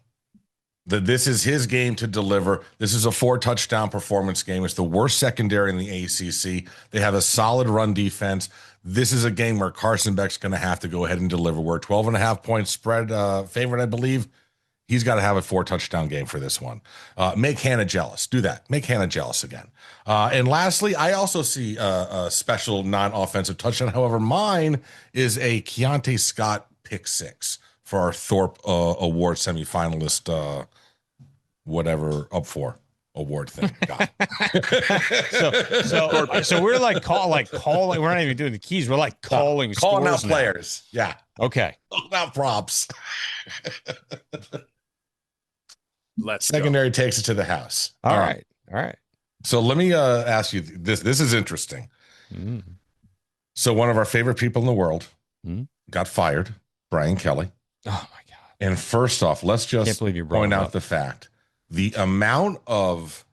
This is his game to deliver. This is a 4-touchdown performance game. It's the worst secondary in the ACC. They have a solid run defense. This is a game where Carson Beck's going to have to go ahead and deliver. We're 12.5-point spread favorite, I believe. He's got to have a 4-touchdown game for this one. Make Hannah jealous. Do that. Make Hannah jealous again. And lastly, I also see a special non-offensive touchdown. However, mine is a Keontae Scott pick 6 for our Thorpe Award semifinalist, whatever up for award thing. So we're calling. We're not even doing the keys. We're like calling out now. players. Yeah. Okay. Calling out props. Let's Secondary takes it to the house. All right. So let me ask you this. This is interesting. Mm. So one of our favorite people in the world got fired, Brian Kelly. Oh my God. And first off, let's just point out the fact, the amount of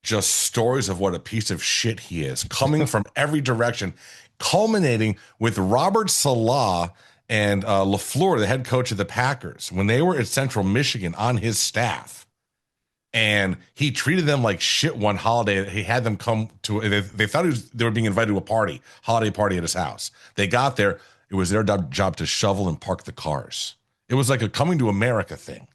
just stories of what a piece of shit he is coming from every direction, culminating with Robert Salah and LaFleur, the head coach of the Packers, when they were at Central Michigan on his staff. And he treated them like shit one holiday. He had them come to, they thought they were being invited to a holiday party at his house. They got there. It was their job to shovel and park the cars. It was like a coming to America thing.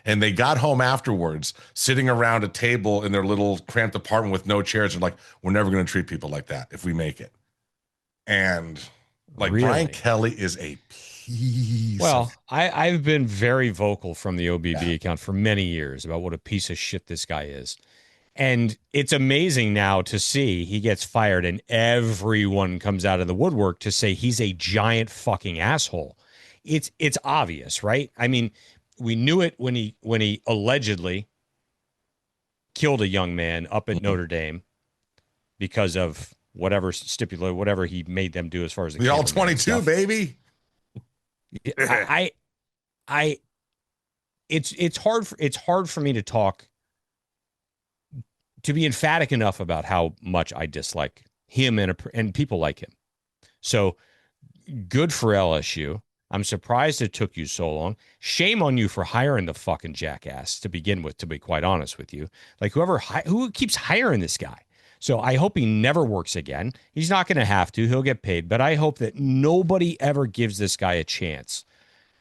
And they got home afterwards, sitting around a table in their little cramped apartment with no chairs. They're like, we're never going to treat people like that if we make it. And Like Really? Brian Kelly is a piece. Well, I've been very vocal from the OBB account for many years about what a piece of shit this guy is. And it's amazing now to see he gets fired and everyone comes out of the woodwork to say he's a giant fucking asshole. It's obvious, right? I mean, we knew it when he allegedly killed a young man up at Notre Dame because of whatever he made them do as far as the all 22, baby. It's hard for me to talk, to be emphatic enough about how much I dislike him and people like him. So good for LSU. I'm surprised it took you so long. Shame on you for hiring the fucking jackass to begin with, to be quite honest with you. Like who keeps hiring this guy? So I hope he never works again. He's not going to have to. He'll get paid. But I hope that nobody ever gives this guy a chance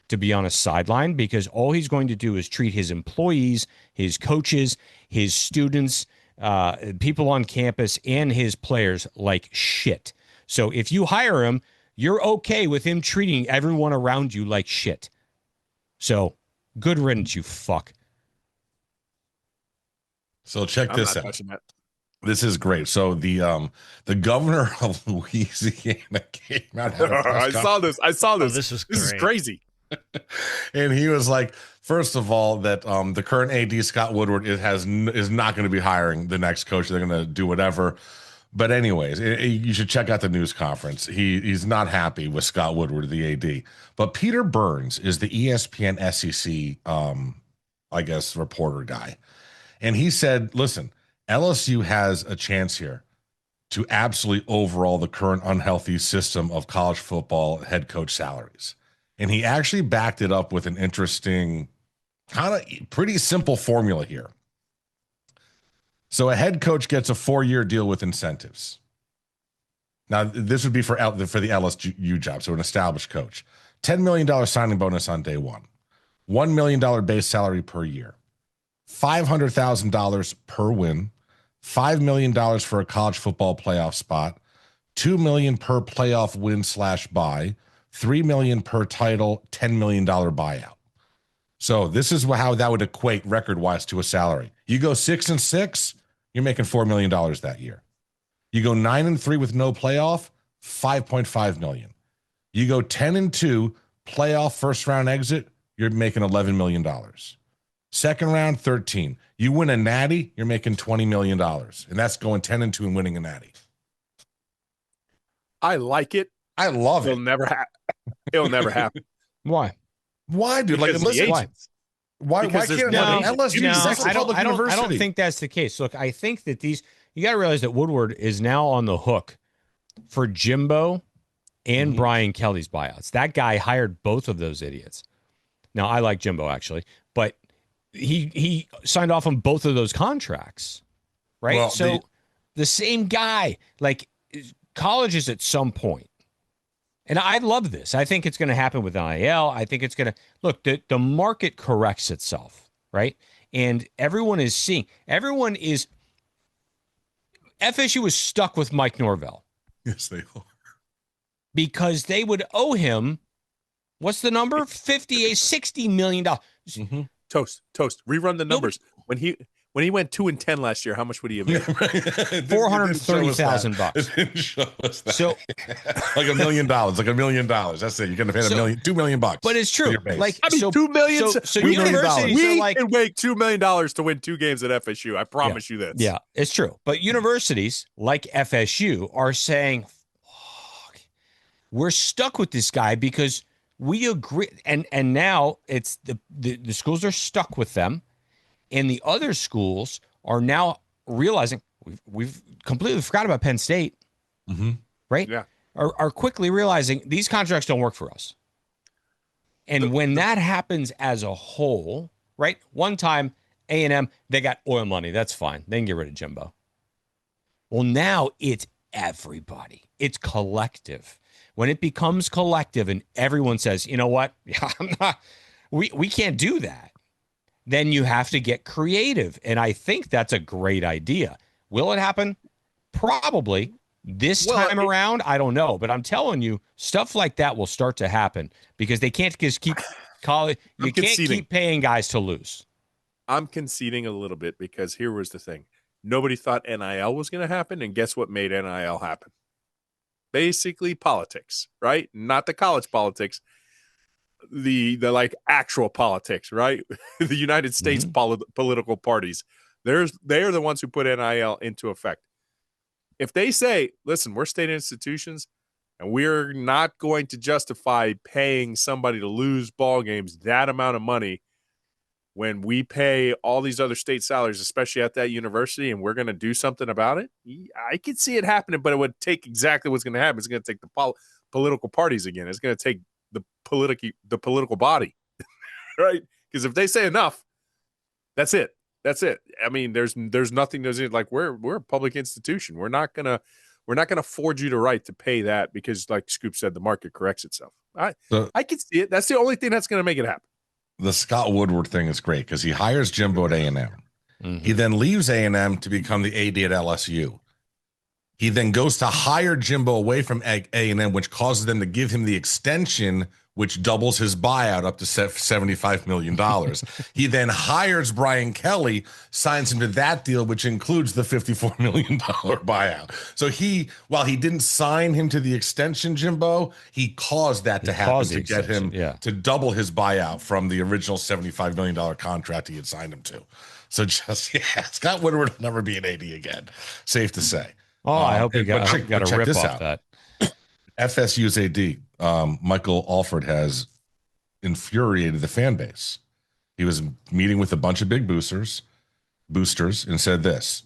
to be on a sideline, because all he's going to do is treat his employees, his coaches, his students, people on campus, and his players like shit. So if you hire him, you're okay with him treating everyone around you like shit. So good riddance, you fuck. So check this out. This is great. So the governor of Louisiana came out. I saw this. Oh, this is crazy. And he was like, first of all, that the current AD Scott Woodward is not going to be hiring the next coach. They're going to do whatever. But anyways, you should check out the news conference. He's not happy with Scott Woodward, the AD. But Peter Burns is the ESPN SEC, I guess, reporter guy. And he said, listen, LSU has a chance here to absolutely overhaul the current unhealthy system of college football head coach salaries. And he actually backed it up with an interesting, kind of pretty simple formula here. So a head coach gets a 4-year deal with incentives. Now, this would be for the LSU job, so an established coach. $10 million signing bonus on day one. $1 million base salary per year. $500,000 per win. $5 million for a college football playoff spot. $2 million per playoff win/bye. $3 million per title. $10 million buyout. So this is how that would equate record-wise to a salary. You go 6-6, you're making $4 million that year. You go 9-3 with no playoff, $5.5 million. You go 10-2, playoff first round exit, you're making $11 million. Second round, 13. You win a natty, you're making $20 million. And that's going 10-2 and winning a natty. I like it. I love it. It'll never happen. Why? Why, dude? Like, listen, why can't LSU? That's a public university. I don't think that's the case. Look, I think that you got to realize that Woodward is now on the hook for Jimbo and Brian Kelly's buyouts. That guy hired both of those idiots. Now, I like Jimbo, actually, but he signed off on both of those contracts, right? Well, so the same guy, like, colleges at some point. And I love this. I think it's going to happen with NIL. I think it's going to look, the market corrects itself, right? And everyone is FSU was stuck with Mike Norvell. Yes, they are. Because they would owe him, what's the number? $60 million. Mm-hmm. Toast. Rerun the numbers. When he went 2-10 last year, how much would he have made? $430,000. So like $1 million. That's it. You're gonna pay $2 million. But it's true. Like, I mean, $2 million. So universities are like, can make $2 million to win 2 games at FSU. I promise you this. Yeah, it's true. But universities like FSU are saying, fuck, we're stuck with this guy because we agree. And now it's the schools are stuck with them. And the other schools are now realizing we've completely forgot about Penn State, right? Yeah, are quickly realizing these contracts don't work for us. And when that happens as a whole, right? One time A&M, they got oil money. That's fine. They can get rid of Jimbo. Well, now it's everybody. It's collective. When it becomes collective and everyone says, you know what? We can't do that. Then you have to get creative. And I think that's a great idea. Will it happen? Probably. This time around, I don't know, but I'm telling you, stuff like that will start to happen because they can't just keep calling. You can't keep paying guys to lose. I'm conceding a little bit because here was the thing. Nobody thought NIL was going to happen, and guess what made NIL happen? Basically politics, right? Not the college politics, the like actual politics, right? The United States political parties. They're the ones who put NIL into effect. If they say, listen, we're state institutions, and we're not going to justify paying somebody to lose ball games that amount of money when we pay all these other state salaries, especially at that university, and we're going to do something about it, I could see it happening, but it would take exactly what's going to happen. It's going to take the political parties again. It's going to take the political body, right? Because if they say enough, that's it. That's it. I mean, there's nothing. Like we're a public institution. We're not gonna forge you the right to pay that because, like Scoop said, the market corrects itself. I can see it. That's the only thing that's going to make it happen. The Scott Woodward thing is great because he hires Jimbo at A&M. He then leaves A&M to become the AD at LSU. He then goes to hire Jimbo away from A&M, which causes them to give him the extension, which doubles his buyout up to $75 million. He then hires Brian Kelly, signs him to that deal, which includes the $54 million buyout. So while he didn't sign him to the extension, Jimbo, he caused that to happen to get him to double his buyout from the original $75 million contract he had signed him to. So Scott Woodward will never be an AD again. Safe to say. Oh, I hope you got a rip off that. FSU's AD, Michael Alford, has infuriated the fan base. He was meeting with a bunch of big boosters and said this: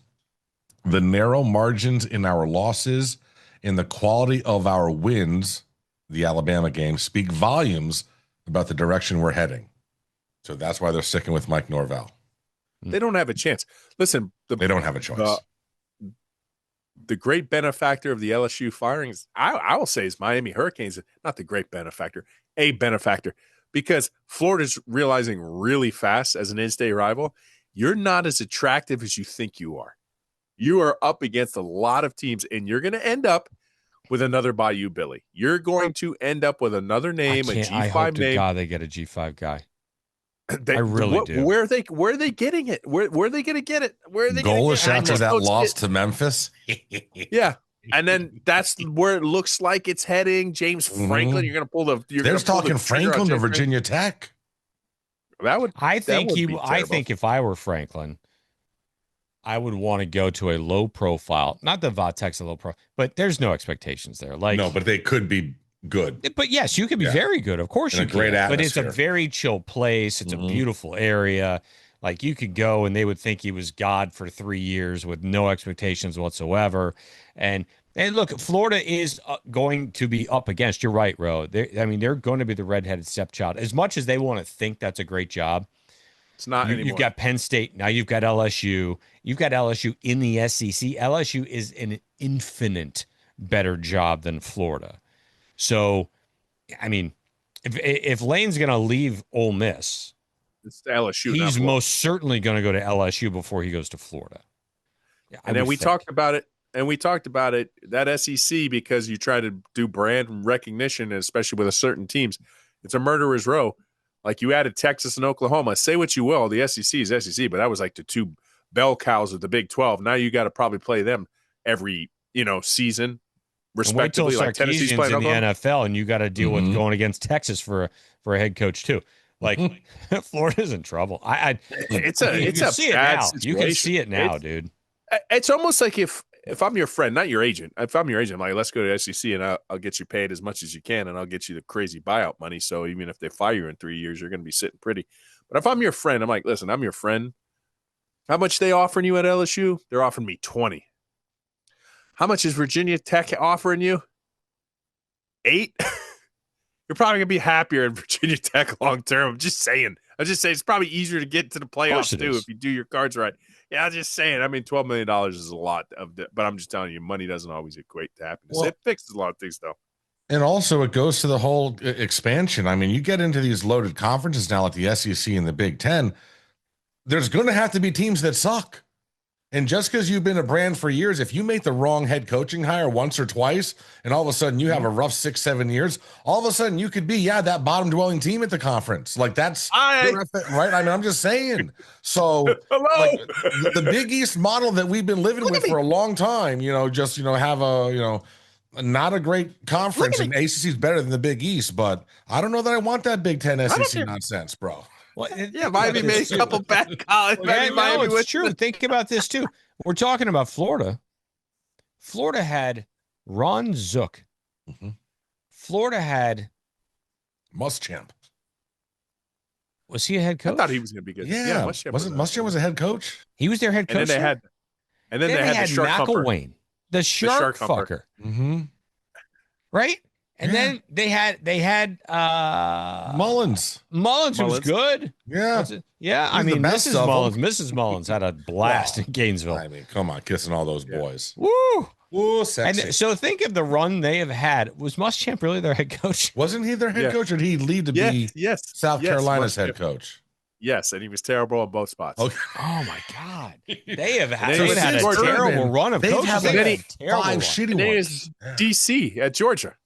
the narrow margins in our losses and the quality of our wins, the Alabama game, speak volumes about the direction we're heading. So that's why they're sticking with Mike Norvell. They don't have a chance. Listen, they don't have a choice. The great benefactor of the LSU firings, I will say, is Miami Hurricanes. Not the great benefactor, a benefactor, because Florida's realizing really fast as an in-state rival, you're not as attractive as you think you are. You are up against a lot of teams, and you're going to end up with another Bayou Billy. You're going to end up with another name, a G5 I hope name. To God they get a G5 guy. I really do. Where are they getting it? Where are they going to get it? Where are they goalless after that loss to Memphis? Yeah. And then that's where it looks like it's heading. James Franklin, you're going to pull the. They're talking Franklin to Virginia Tech. That would. I think if I were Franklin, I would want to go to a low profile. Not that Vatek's a low profile, but there's no expectations there. Like no, but they could be good. But yes, you could be very good. Of course, you can. Great atmosphere. But it's a very chill place. It's a beautiful area. Like you could go and they would think he was God for 3 years with no expectations whatsoever. And look, Florida is going to be up against. You're right, Ro. They're going to be the redheaded stepchild. As much as they want to think that's a great job, it's not anymore. You've got Penn State. Now you've got LSU. You've got LSU in the SEC. LSU is an infinite better job than Florida. So, I mean, if Lane's going to leave Ole Miss, it's LSU. He's most certainly going to go to LSU before he goes to Florida. And then we talked about it. And we talked about it, that SEC, because you try to do brand recognition, especially with a certain teams. It's a murderer's row. Like you added Texas and Oklahoma. Say what you will, the SEC is SEC, but that was like the two bell cows of the Big 12. Now you got to probably play them every season. Respectively, like Tennessee's playing in the NFL, and you got to deal with going against Texas for a head coach too. Like Florida's in trouble. It's a see it bad now. situation. You can see it now, dude. It's almost like if I'm your friend, not your agent. If I'm your agent, I'm like, let's go to SEC and I'll get you paid as much as you can, and I'll get you the crazy buyout money. So even if they fire you in 3 years, you're going to be sitting pretty. But if I'm your friend, I'm like, listen, I'm your friend. How much they offering you at LSU? They're offering me 20. How much is Virginia Tech offering you? 8? You're probably going to be happier in Virginia Tech long term. I'm just saying it's probably easier to get to the playoffs too if you do your cards right. Yeah, I'm just saying. I mean, $12 million is a lot but I'm just telling you, money doesn't always equate to happiness. Well, it fixes a lot of things though. And also it goes to the whole expansion. I mean, you get into these loaded conferences now at the SEC and the Big Ten, there's going to have to be teams that suck. And just because you've been a brand for years, if you make the wrong head coaching hire once or twice, and all of a sudden you have a rough 6-7 years, all of a sudden you could be, that bottom dwelling team at the conference. Like that's right. I mean, I'm just saying. So like the Big East model that we've been living with for a long time, have a, not a great conference, and ACC is better than the Big East, but I don't know that I want that Big Ten SEC nonsense, bro. Well, Miami made a couple bad calls. It's true. Think about this too. We're talking about Florida. Florida had Ron Zook. Mm-hmm. Florida had Muschamp. Was he a head coach? I thought he was going to be good. Yeah, Muschamp was a head coach? He was their head coach. And then they had the shark McElwain, the shark fucker. Mm-hmm. Right? And then they had Mullins. Mullins was good. Yeah. I mean, Mrs. Mullins had a blast in Gainesville. I mean, come on, kissing all those boys. Woo, sexy. And so think of the run they have had. Was Muschamp really their head coach? Wasn't he their head coach, or did he lead to be South Carolina's head coach? Yes, and he was terrible on both spots. Okay. Oh my God, they have had a terrible run of coaches. Five shitty ones. DC at Georgia.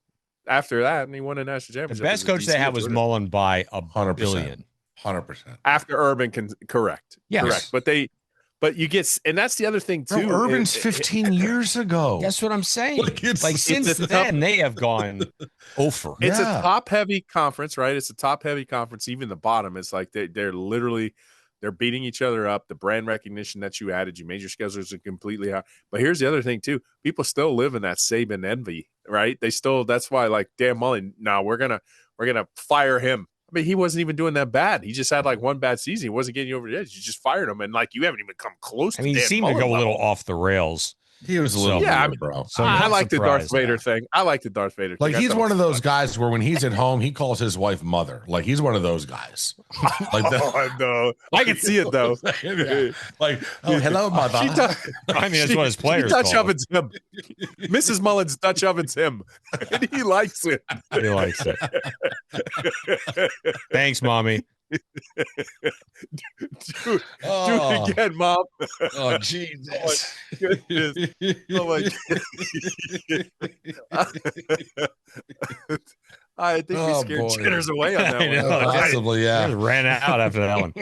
After that, and he won a national championship. The best coach they had was Mullen by 100 billion. 100%. After Urban, correct. Yes. Correct. But you get, and that's the other thing too. Bro, Urban's 15 years ago. That's what I'm saying. Like since then, they have gone over. It's a top-heavy conference, right? It's a top-heavy conference. Even the bottom, it's like they're literally they're beating each other up. The brand recognition that you added, you made your schedules completely high. But here's the other thing too: people still live in that Saban envy, right? They still. That's why, like, Dan Mullen. Now we're gonna fire him. I mean, he wasn't even doing that bad. He just had like one bad season. He wasn't getting you over the edge. You just fired him, and like you haven't even come close. I mean, he seemed to go a little off the rails. He was a little weird, bro. So I like the Darth Vader thing. I like the Darth Vader thing. Like he's one of those guys where when he's at home, he calls his wife mother. Like he's one of those guys. Like that. No, I can see it though. Like, oh, hello, mother. I mean, that's what his players Dutch call ovens him. Mrs. Mullins Dutch ovens him, and he likes it. He likes it. Thanks, mommy. Do it again, Mom. Oh, Jesus. Oh my I think we scared jitters away on that one. Possibly, yeah. Just ran out after that one.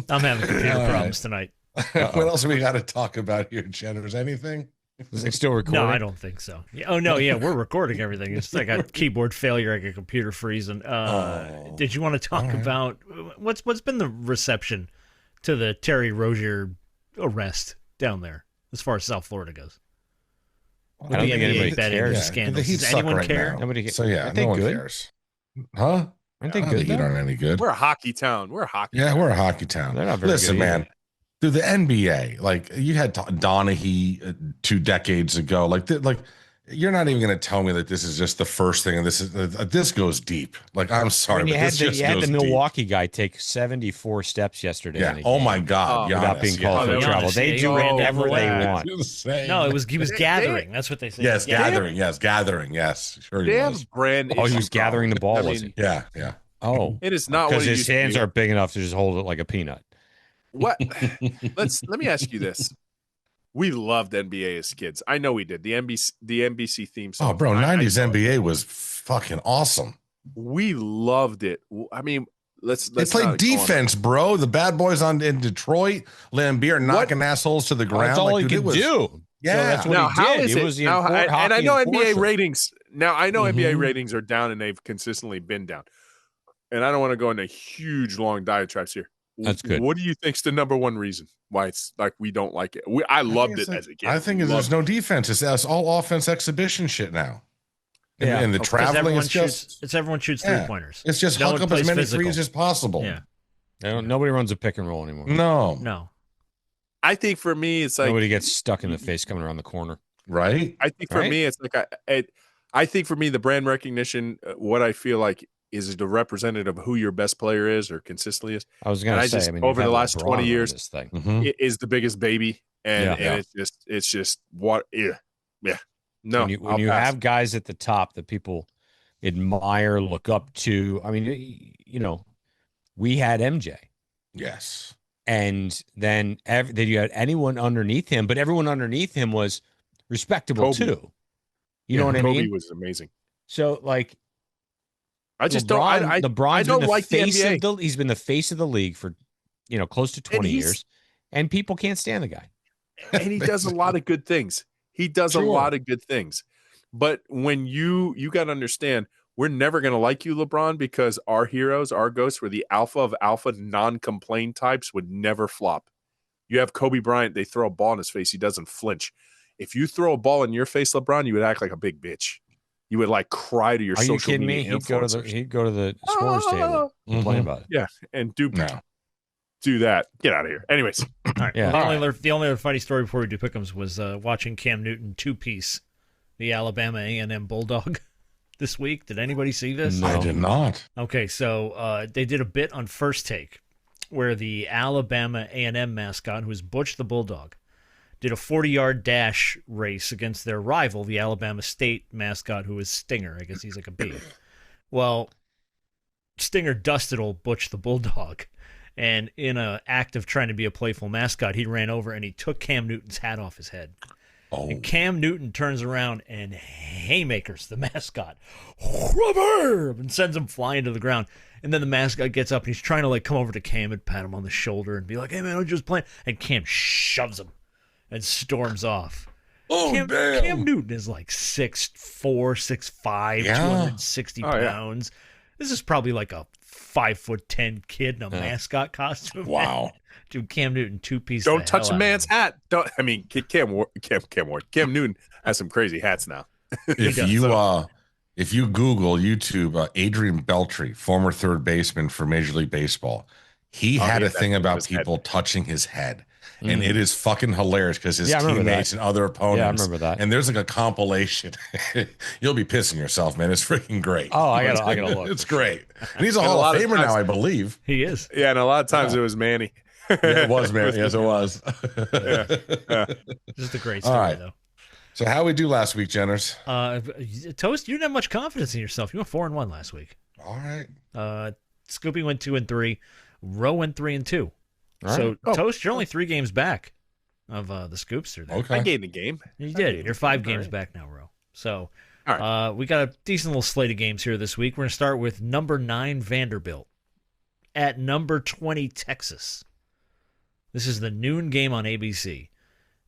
I'm having computer problems tonight. What else do we got to talk about here, Jitters? Anything? Is it still recording? No, I don't think so. Oh, no, yeah, we're recording everything. It's like a keyboard failure, like a computer freezing. Did you want to talk about what's been the reception to the Terry Rozier arrest down there as far as South Florida goes? I don't think anybody cares. Scandals. Does anyone care? Nobody cares. So, yeah, no one cares. Huh? Aren't they good? The Heat aren't any good. We're a hockey town. We're a hockey town. We're a hockey town. They're not very Listen, good man. either. Through the NBA, like you had Donaghy 2 decades ago. Like you're not even going to tell me that this is just the first thing, and this goes deep. Like I'm sorry, but you had the Milwaukee guy take 74 steps yesterday. Yeah. Oh my God. Without being called for travel, they do whatever they want. No, he was gathering. That's what they say. Yes, gathering. Yes, gathering. Yes, sure he was. Brand. Oh, he was gathering the ball. Was he? Yeah. Oh, it is not because his hands aren't big enough to just hold it like a peanut. What? Let me ask you this. We loved NBA as kids. I know we did. The NBC theme song. Oh, bro, 90s NBA was fucking awesome. We loved it. I mean, let's they played defense, bro. The bad boys in Detroit, Lambeer knocking assholes to the ground. That's all he could do. Yeah, so that's what now, he did. How is it was it? Now, and I know NBA ratings. Now I know Mm-hmm. NBA ratings are down, and they've consistently been down. And I don't want to go into huge long diatribes here. That's good. What do you think's the number one reason why it's like we don't like it? I loved it as a kid. I think there's no defense. It's all offense exhibition shit now. Yeah. And the traveling is just everyone shoots 3-pointers. It's just hook up as many threes as possible. Yeah. Nobody runs a pick and roll anymore. No. I think for me, it's like nobody gets stuck in the face coming around the corner. Right. I think for me, it's like I think for me, the brand recognition, what I feel like is the representative of who your best player is or consistely is. I was going to say, over the last 20 years, this thing it is the biggest baby, and it's just what, No, when you have guys at the top that people admire, look up to. I mean, we had MJ. Yes. And then then you had anyone underneath him, but everyone underneath him was respectable Kobe. too. You know what I Kobe mean? was amazing. So like, I just LeBron, don't. I LeBron's don't been the like the face NBA. of the. He's been the face of the league for, close to 20 years, and people can't stand the guy. And he does a lot of good things. He does a lot of good things. But when you got to understand, we're never going to like you, LeBron, because our heroes, our ghosts, were the alpha of alpha, non-complain types, would never flop. You have Kobe Bryant, they throw a ball in his face, he doesn't flinch. If you throw a ball in your face, LeBron, you would act like a big bitch. You would like cry to your Are you social kidding me? media influencers. He'd go to the scorer's table, complain about it. Yeah, and do that. Get out of here. Anyways, All right. Yeah. Well, the only other funny story before we do pick'ems was watching Cam Newton two-piece the Alabama A&M Bulldog this week. Did anybody see this? I did not. Okay, so they did a bit on First Take where the Alabama A&M mascot, who is Butch the Bulldog, did a 40-yard dash race against their rival, the Alabama State mascot, who is Stinger. I guess he's like a B. Well, Stinger dusted old Butch the Bulldog, and in an act of trying to be a playful mascot, he ran over and he took Cam Newton's hat off his head. Oh. And Cam Newton turns around and haymakers the mascot, and sends him flying to the ground. And then the mascot gets up and he's trying to like come over to Cam and pat him on the shoulder and be like, "Hey man, I'm just playing." And Cam shoves him and storms off. Oh, Cam, damn. Cam Newton is like 6'4", 6'5", Yeah. 260 pounds. This is probably like a 5'10" kid in a mascot costume. Wow. Dude, Cam Newton two-piece. don't touch a man's hat. Don't. I mean, Cam Newton has some crazy hats now. If you Google YouTube, Adrian Beltre, former third baseman for Major League Baseball, he had a thing about people touching his head. And it is fucking hilarious because his teammates and other opponents. Yeah, I remember that. And there's like a compilation. You'll be pissing yourself, man. It's freaking great. Oh, I gotta look. It's great. And he's a Hall of Famer now, I believe. He is. Yeah, and a lot of times it was Manny. Yeah, it was, man. Yes, it was. Just a great story, All right. though. So how we do last week, Jenners? Toast, you didn't have much confidence in yourself. You went 4-1 last week. All right. Scoopy went 2-3. Roe went 3-2. All So right. Toast, you're only 3 games back of the Scoopster there. Okay. I gained the game. You did. You're 5 games back now, Roe. So All right. we got a decent little slate of games here this week. We're going to start with number 9 Vanderbilt at number 20 Texas. This is the noon game on ABC.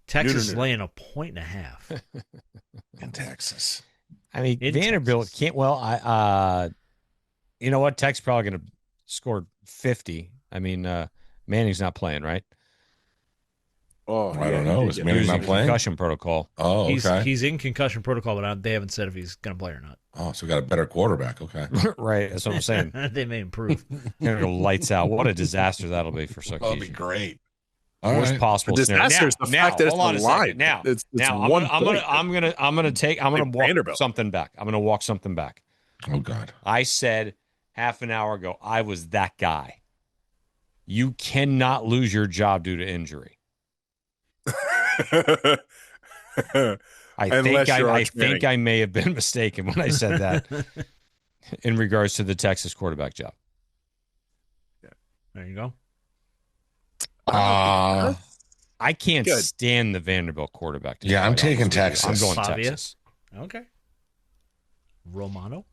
Texas laying 1.5 In Texas. I mean, In Vanderbilt Texas. can't. Well, you know what? Tech's probably going to score 50. I mean, Manning's not playing, right? Oh, I don't know. Is Manning Using not playing? concussion protocol. Oh, okay. He's in concussion protocol, but they haven't said if he's going to play or not. Oh, so we got a better quarterback. Okay. Right. That's what I'm saying. They may improve. Gonna go lights out. What a disaster that'll be for That'll be Sarkisian. great. All Worst right. possible The scenario. disaster is the fact that it's hold on the a second. line. Now, It's now one I'm gonna Like walk Vanderbilt. something back. I'm gonna walk something back. Oh, God. I said half an hour ago I was that guy. You cannot lose your job due to injury. I Unless you're Arch think I may have been mistaken when I said that in regards to the Texas quarterback job. There you go. Uh, I can't Good. stand the Vanderbilt quarterback. to be Yeah, I'm quite taking honest with you. Texas. I'm going Fabia? Texas. Okay. Romano.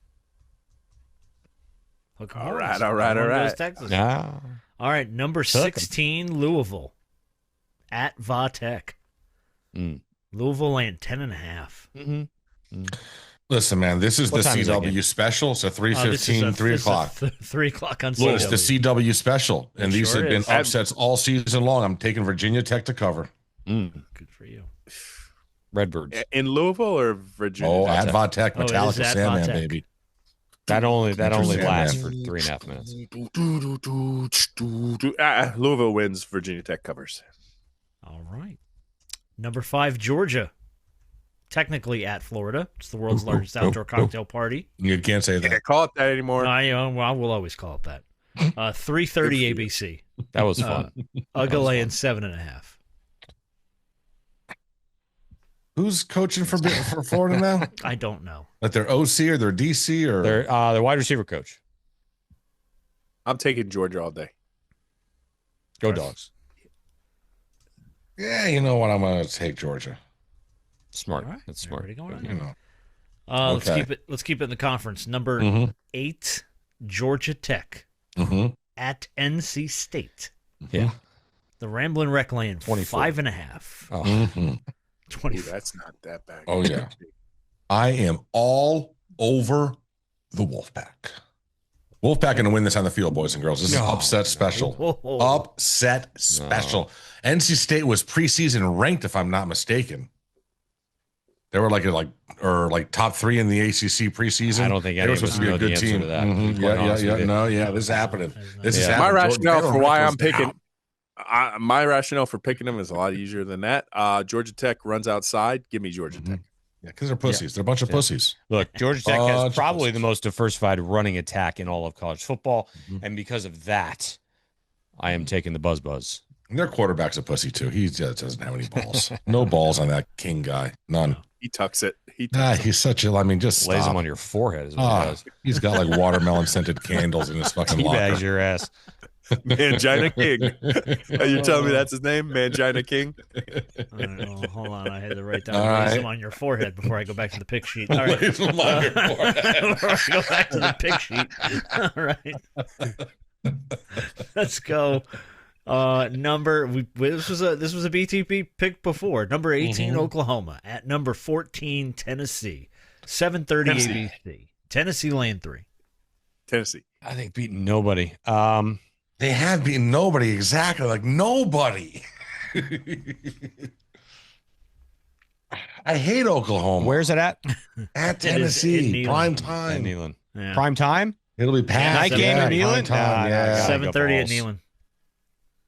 Hook 'em All horns. right, all right, Everyone all goes right. Texas. No. All right, number Took 'em. 16, Louisville at Va-Tech. Mm. Louisville laying 10.5. Mm-hmm. listen, man, this is What the time is that game? CW special. So 3:15, 3 this is o'clock. 3 o'clock on Well, it's CW. the CW special, and It these sure have been is. upsets all season long. I'm taking Virginia Tech to cover. Mm. Good for you. Redbirds. in Louisville or Virginia? Oh, at Va-Tech, Oh, it is Metallica at Sandman, Va-Tech. baby. That only Interesting, lasts man. for 3.5 minutes. Louisville wins. Virginia Tech covers. All right. Number 5, Georgia. Technically at Florida. It's the world's largest outdoor cocktail party. You can't say Can't that. call it that anymore. I will always call it that. 3:30 ABC. That was fun. Uga laying 7.5. Who's coaching for Florida now? I don't know. Like their OC or their DC or Their wide receiver coach. I'm taking Georgia all day. Go Dogs. Yeah, you know what? I'm going to take Georgia. Smart. All right. That's smart. Everybody going on? You know. Let's Okay. keep it in the conference. Number Mhm. 8, Georgia Tech Mm-hmm. at NC State. Yeah. The Ramblin' Wreck Lane, 24. 5.5. Oh, Mm-hmm. Ooh, 24. that's not that bad. Oh, yeah. I am all over the Wolfpack. Wolfpack going to win this on the field, boys and girls. This is No, upset special. Whoa. Upset special. NC State was preseason ranked, if I'm not mistaken. They were like top 3 in the ACC preseason. I don't think They any were of supposed us to be know a the good answer team. to that. Mhm. Yeah. This is happening. This is Yeah. My happening. rationale Taylor for why Rick I'm was picking down. my rationale for picking them is a lot easier than that. Georgia Tech runs outside. Give me Georgia Tech. Yeah, because they're pussies. They're a bunch of pussies. Look, Georgia Tech has Bunch of probably the pussies. most diversified running attack in all of college football. And because of that, I am taking the buzz. And their quarterback's a pussy, too. He just doesn't have any balls. No balls on that King guy. None. He tucks it. He He's such a, just Lays stop. them on your forehead is what he does. He's got like watermelon scented candles in his fucking Teabags locker. your ass. Mangina King. You're telling me that's his name? Mangina King? All right, well, hold on. I had to write down All lays right. them on your forehead before I go back to the pick sheet. All right. Lays them on your forehead. Before I go back to the pick sheet. All right. Let's go. This was a BTP pick before. Number 18, Oklahoma at number 14, Tennessee. 7:30 ABC. Tennessee lane 3. Tennessee. I think beating nobody. They have beaten nobody, exactly. Like nobody. I hate Oklahoma. Where's it at? At It is in Tennessee? Neyland. Prime At time. Neyland. Yeah. Prime time? It'll be past. Night game in prime Neyland? time, yeah. 7:30 at balls. Neyland.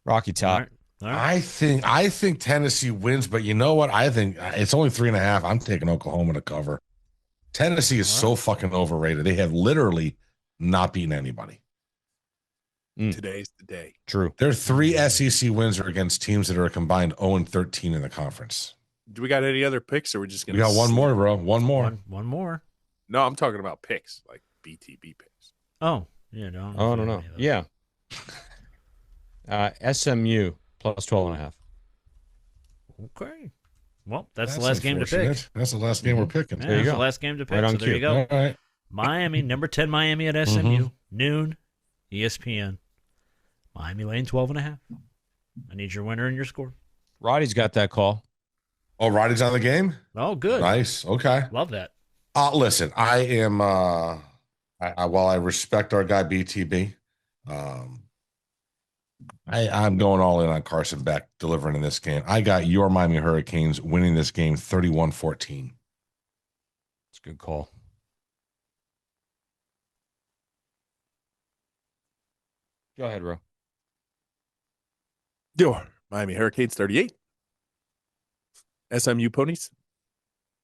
Rocky All Top. right. All right. I think Tennessee wins, but you know what? I think it's only 3.5. I'm taking Oklahoma to cover. Tennessee is so fucking overrated. They have literally not beaten anybody. Today's the day. True. Their 3 SEC wins are against teams that are a combined 0-13 in the conference. Do we got any other picks, or we're just We gonna? got one more, bro. One more. One more. No, I'm talking about picks, like BTB picks. Oh, yeah. No, Oh, I don't know. Yeah. SMU plus 12.5. Okay. Well, that's the last game to pick. unfortunate. That's the last game we're picking. Yeah, There you that's go. the last game to pick. Right on so there you cue. go. All right. Miami, number 10, Miami at SMU. Noon, ESPN. Miami lane 12.5. I need your winner and your score. Roddy's got that call. Oh, Roddy's on the game? Oh, good. Nice. Okay. Love that. Listen, I am while I respect our guy BTB, I'm going all in on Carson Beck delivering in this game. I got your Miami Hurricanes winning this game 31-14. It's a good call. Go ahead, Ro. Your Miami Hurricanes 38. SMU Ponies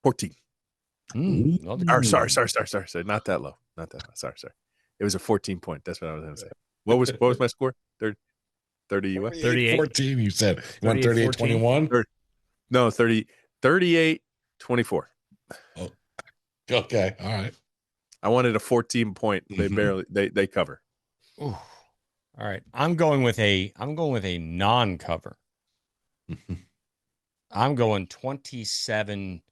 14. Or sorry, not that low. Not that low. Sorry. It was a 14 point. That's what I was going to say. What was my score? 30 US? 38. 14, you said. You went 38-21? No, 38 24. Okay. All right. I wanted a 14 point. They barely they cover. Ooh. All right. I'm going with a non-cover. I'm going 27-21.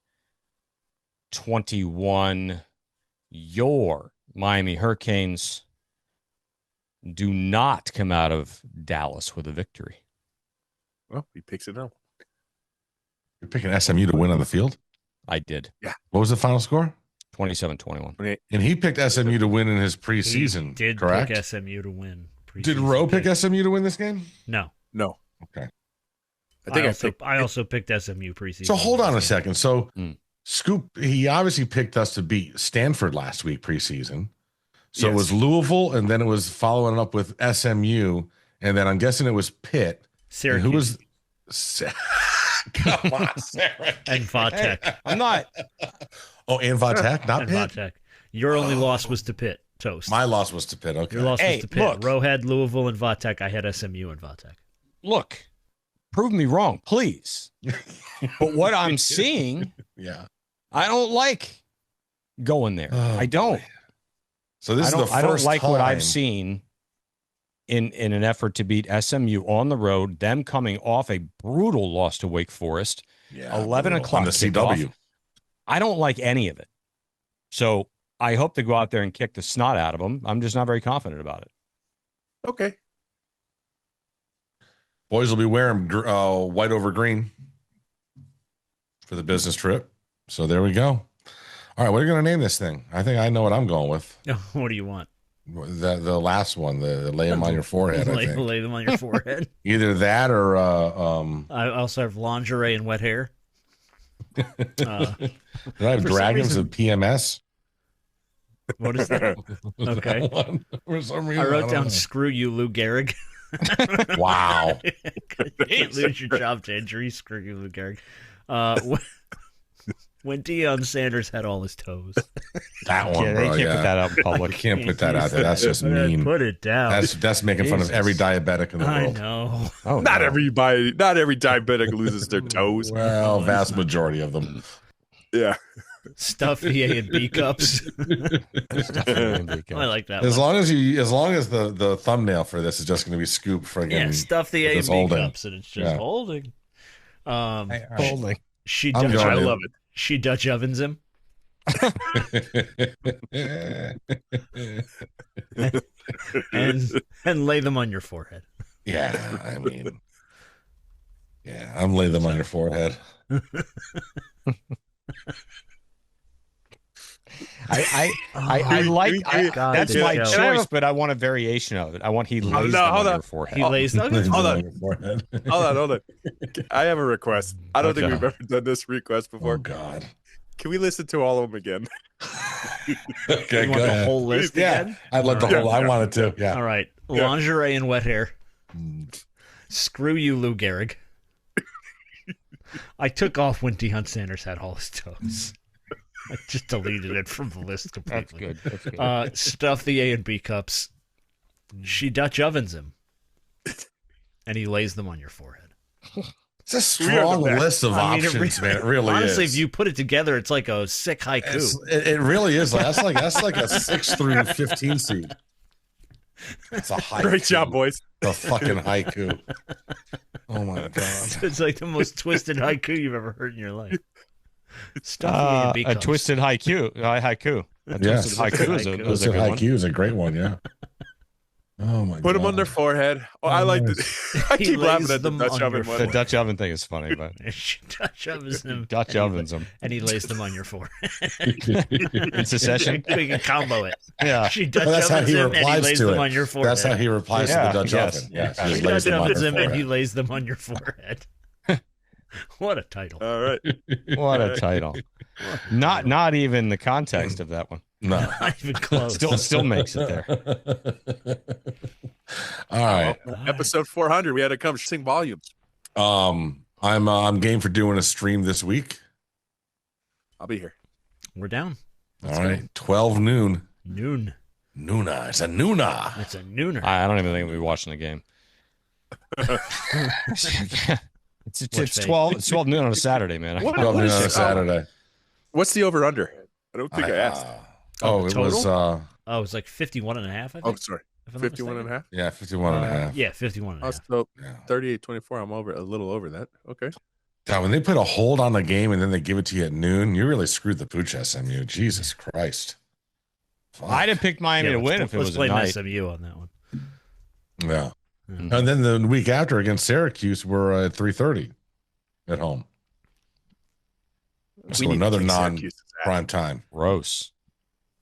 Your Miami Hurricanes do not come out of Dallas with a victory. Well, he picks it up. You're picking SMU to win on the field? I did. Yeah. What was the final score? 27-21. And he picked SMU to win in his preseason, He did correct? pick SMU to win. Did Roe pick SMU to win this game? No. No. Okay. I also picked SMU preseason. So hold on a second. So Scoop, he obviously picked us to beat Stanford last week preseason. So it was Louisville, and then it was following up with SMU, and then I'm guessing it was Pitt. Syracuse. And who was? Come on, Sarah. And Vatek. I'm not. Oh, and Vatek, not And Pitt. Vatek. Your only loss was to Pitt. Toast. My loss was to Pitt. Okay. Your loss Hey, was to Pitt. look. Roe had Louisville and Vatek. I had SMU and Vatek. Look, prove me wrong, please. But what I'm seeing, Yeah. I don't like going there. Oh, I don't. boy. So this is the first I don't like what I've time- seen in an effort to beat SMU on the road, them coming off a brutal loss to Wake Forest. Yeah, 11 brutal. o'clock on the kickoff. CW. I don't like any of it. So I hope to go out there and kick the snot out of them. I'm just not very confident about it. Okay. Boys will be wearing white over green for the business trip. So there we go. All right, what are you going to name this thing? I think I know what I'm going with. What do you want? The last one, the lay them on your forehead. I think. Lay them on your forehead. Either that or I also have lingerie and wet hair. do I have dragons of PMS? What is that? Okay. For some reason, I wrote don't down know. "Screw you, Lou Gehrig." Wow. You can't lose your job to injury. Screw you, Lou Gehrig. When Deion Sanders had all his toes. That one, Yeah, bro. they can't yeah. put that out in public. You can't put that out there. That's just mean. Put it down. That's making fun of every diabetic in the I world. know. Oh, Not no. every diabetic loses their toes. Well, vast majority of them. Yeah. Stuff the A and B cups. I like that. As one. long as the thumbnail for this is just going to be scoop friggin' Yeah, stuff the A and just B holding. cups, and it's just Yeah. holding. Holding. She I'm Dutch. going I in. love it. She Dutch ovens him. and lay them on your forehead. Yeah, I mean, yeah, I'm laying them on your forehead. I like God, that's this my show. choice, but I want a variation of it. I want he lays no, them hold on on. your forehead. He lays them. Hold on. On your forehead. Hold on. I have a request. I don't think Okay. we've ever done this request before. Oh God. Can we listen to all of them again? Okay, You go want the ahead. whole list Yeah, again? I'd let the Yeah. whole. I wanted to. Yeah. All right. Lingerie and wet hair. Mm. Screw you, Lou Gehrig. I took off when Deion Sanders had all his toes. I just deleted it from the list That's completely. good. That's good. Stuff the A and B cups. She Dutch ovens him. And he lays them on your forehead. It's a strong list of I mean, options, man. It really honestly, is. if you put it together, it's like a sick haiku. It really is. That's like a 6 through 15 seed. It's a haiku. Great job, boys. The fucking haiku. Oh my God. It's like the most twisted haiku you've ever heard in your life. Stuff the A and B A cups. twisted haiku. Haiku. A Yes. twisted haiku is a Twisted good one. haiku is a great one. Yeah. Oh my God. Put them on their forehead. Oh, I like the. I He keep laughing lays at the them Dutch on oven your The one. Dutch oven thing is funny, but She Dutch ovens him. Dutch ovens them. And he lays them on your forehead. In secession. We can combo it. Yeah. She Dutch That's how ovens he him and he replies lays to them it. on your forehead. That's how he replies Yeah, to the Dutch yes. oven. Yes. Yeah. He She just lays Dutch them on ovens your him and he forehead. lays them on your forehead. What a title. All right. What a title. Not even the context of that one. No. Not even close. Still makes it there. All right. Episode 400. We had to come sing volumes. I'm game for doing a stream this week. I'll be here. We're down. All right. 12 noon. Noon. Noona. It's a noona. It's a nooner. I don't even think we'll be watching the game. It's What's 12 noon on a Saturday, man. What? 12 noon is on a this? Saturday. What's the over under? I don't think I asked. Oh, it was Oh, it was like 51 and a half, I think. Oh, sorry. if I'm not 51 and a mistaken. half. yeah, 51 and a half. Yeah, 51 and a Oh, half. so Yeah. 38-24. I'm over a little over that. Okay. God, when they put a hold on the game and then they give it to you at noon, you really screwed the pooch, SMU. Jesus Christ. Fuck. I'd have picked Miami Yeah, to win let's if it was a blame night. SMU on that one. Yeah. Mhm. And then the week after against Syracuse, we're at 3:30 at home. We So need to another kick Syracuse's ass. non-prime time. Gross.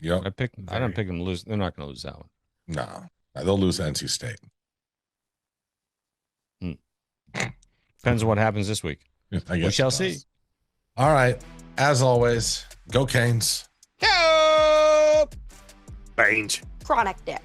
Yep. I don't pick them to lose. They're not going to lose that one. No. They'll lose to NC State. Depends on what happens this week. I guess We shall it does. see. All right. As always, go Canes. Bange. Chronic dick.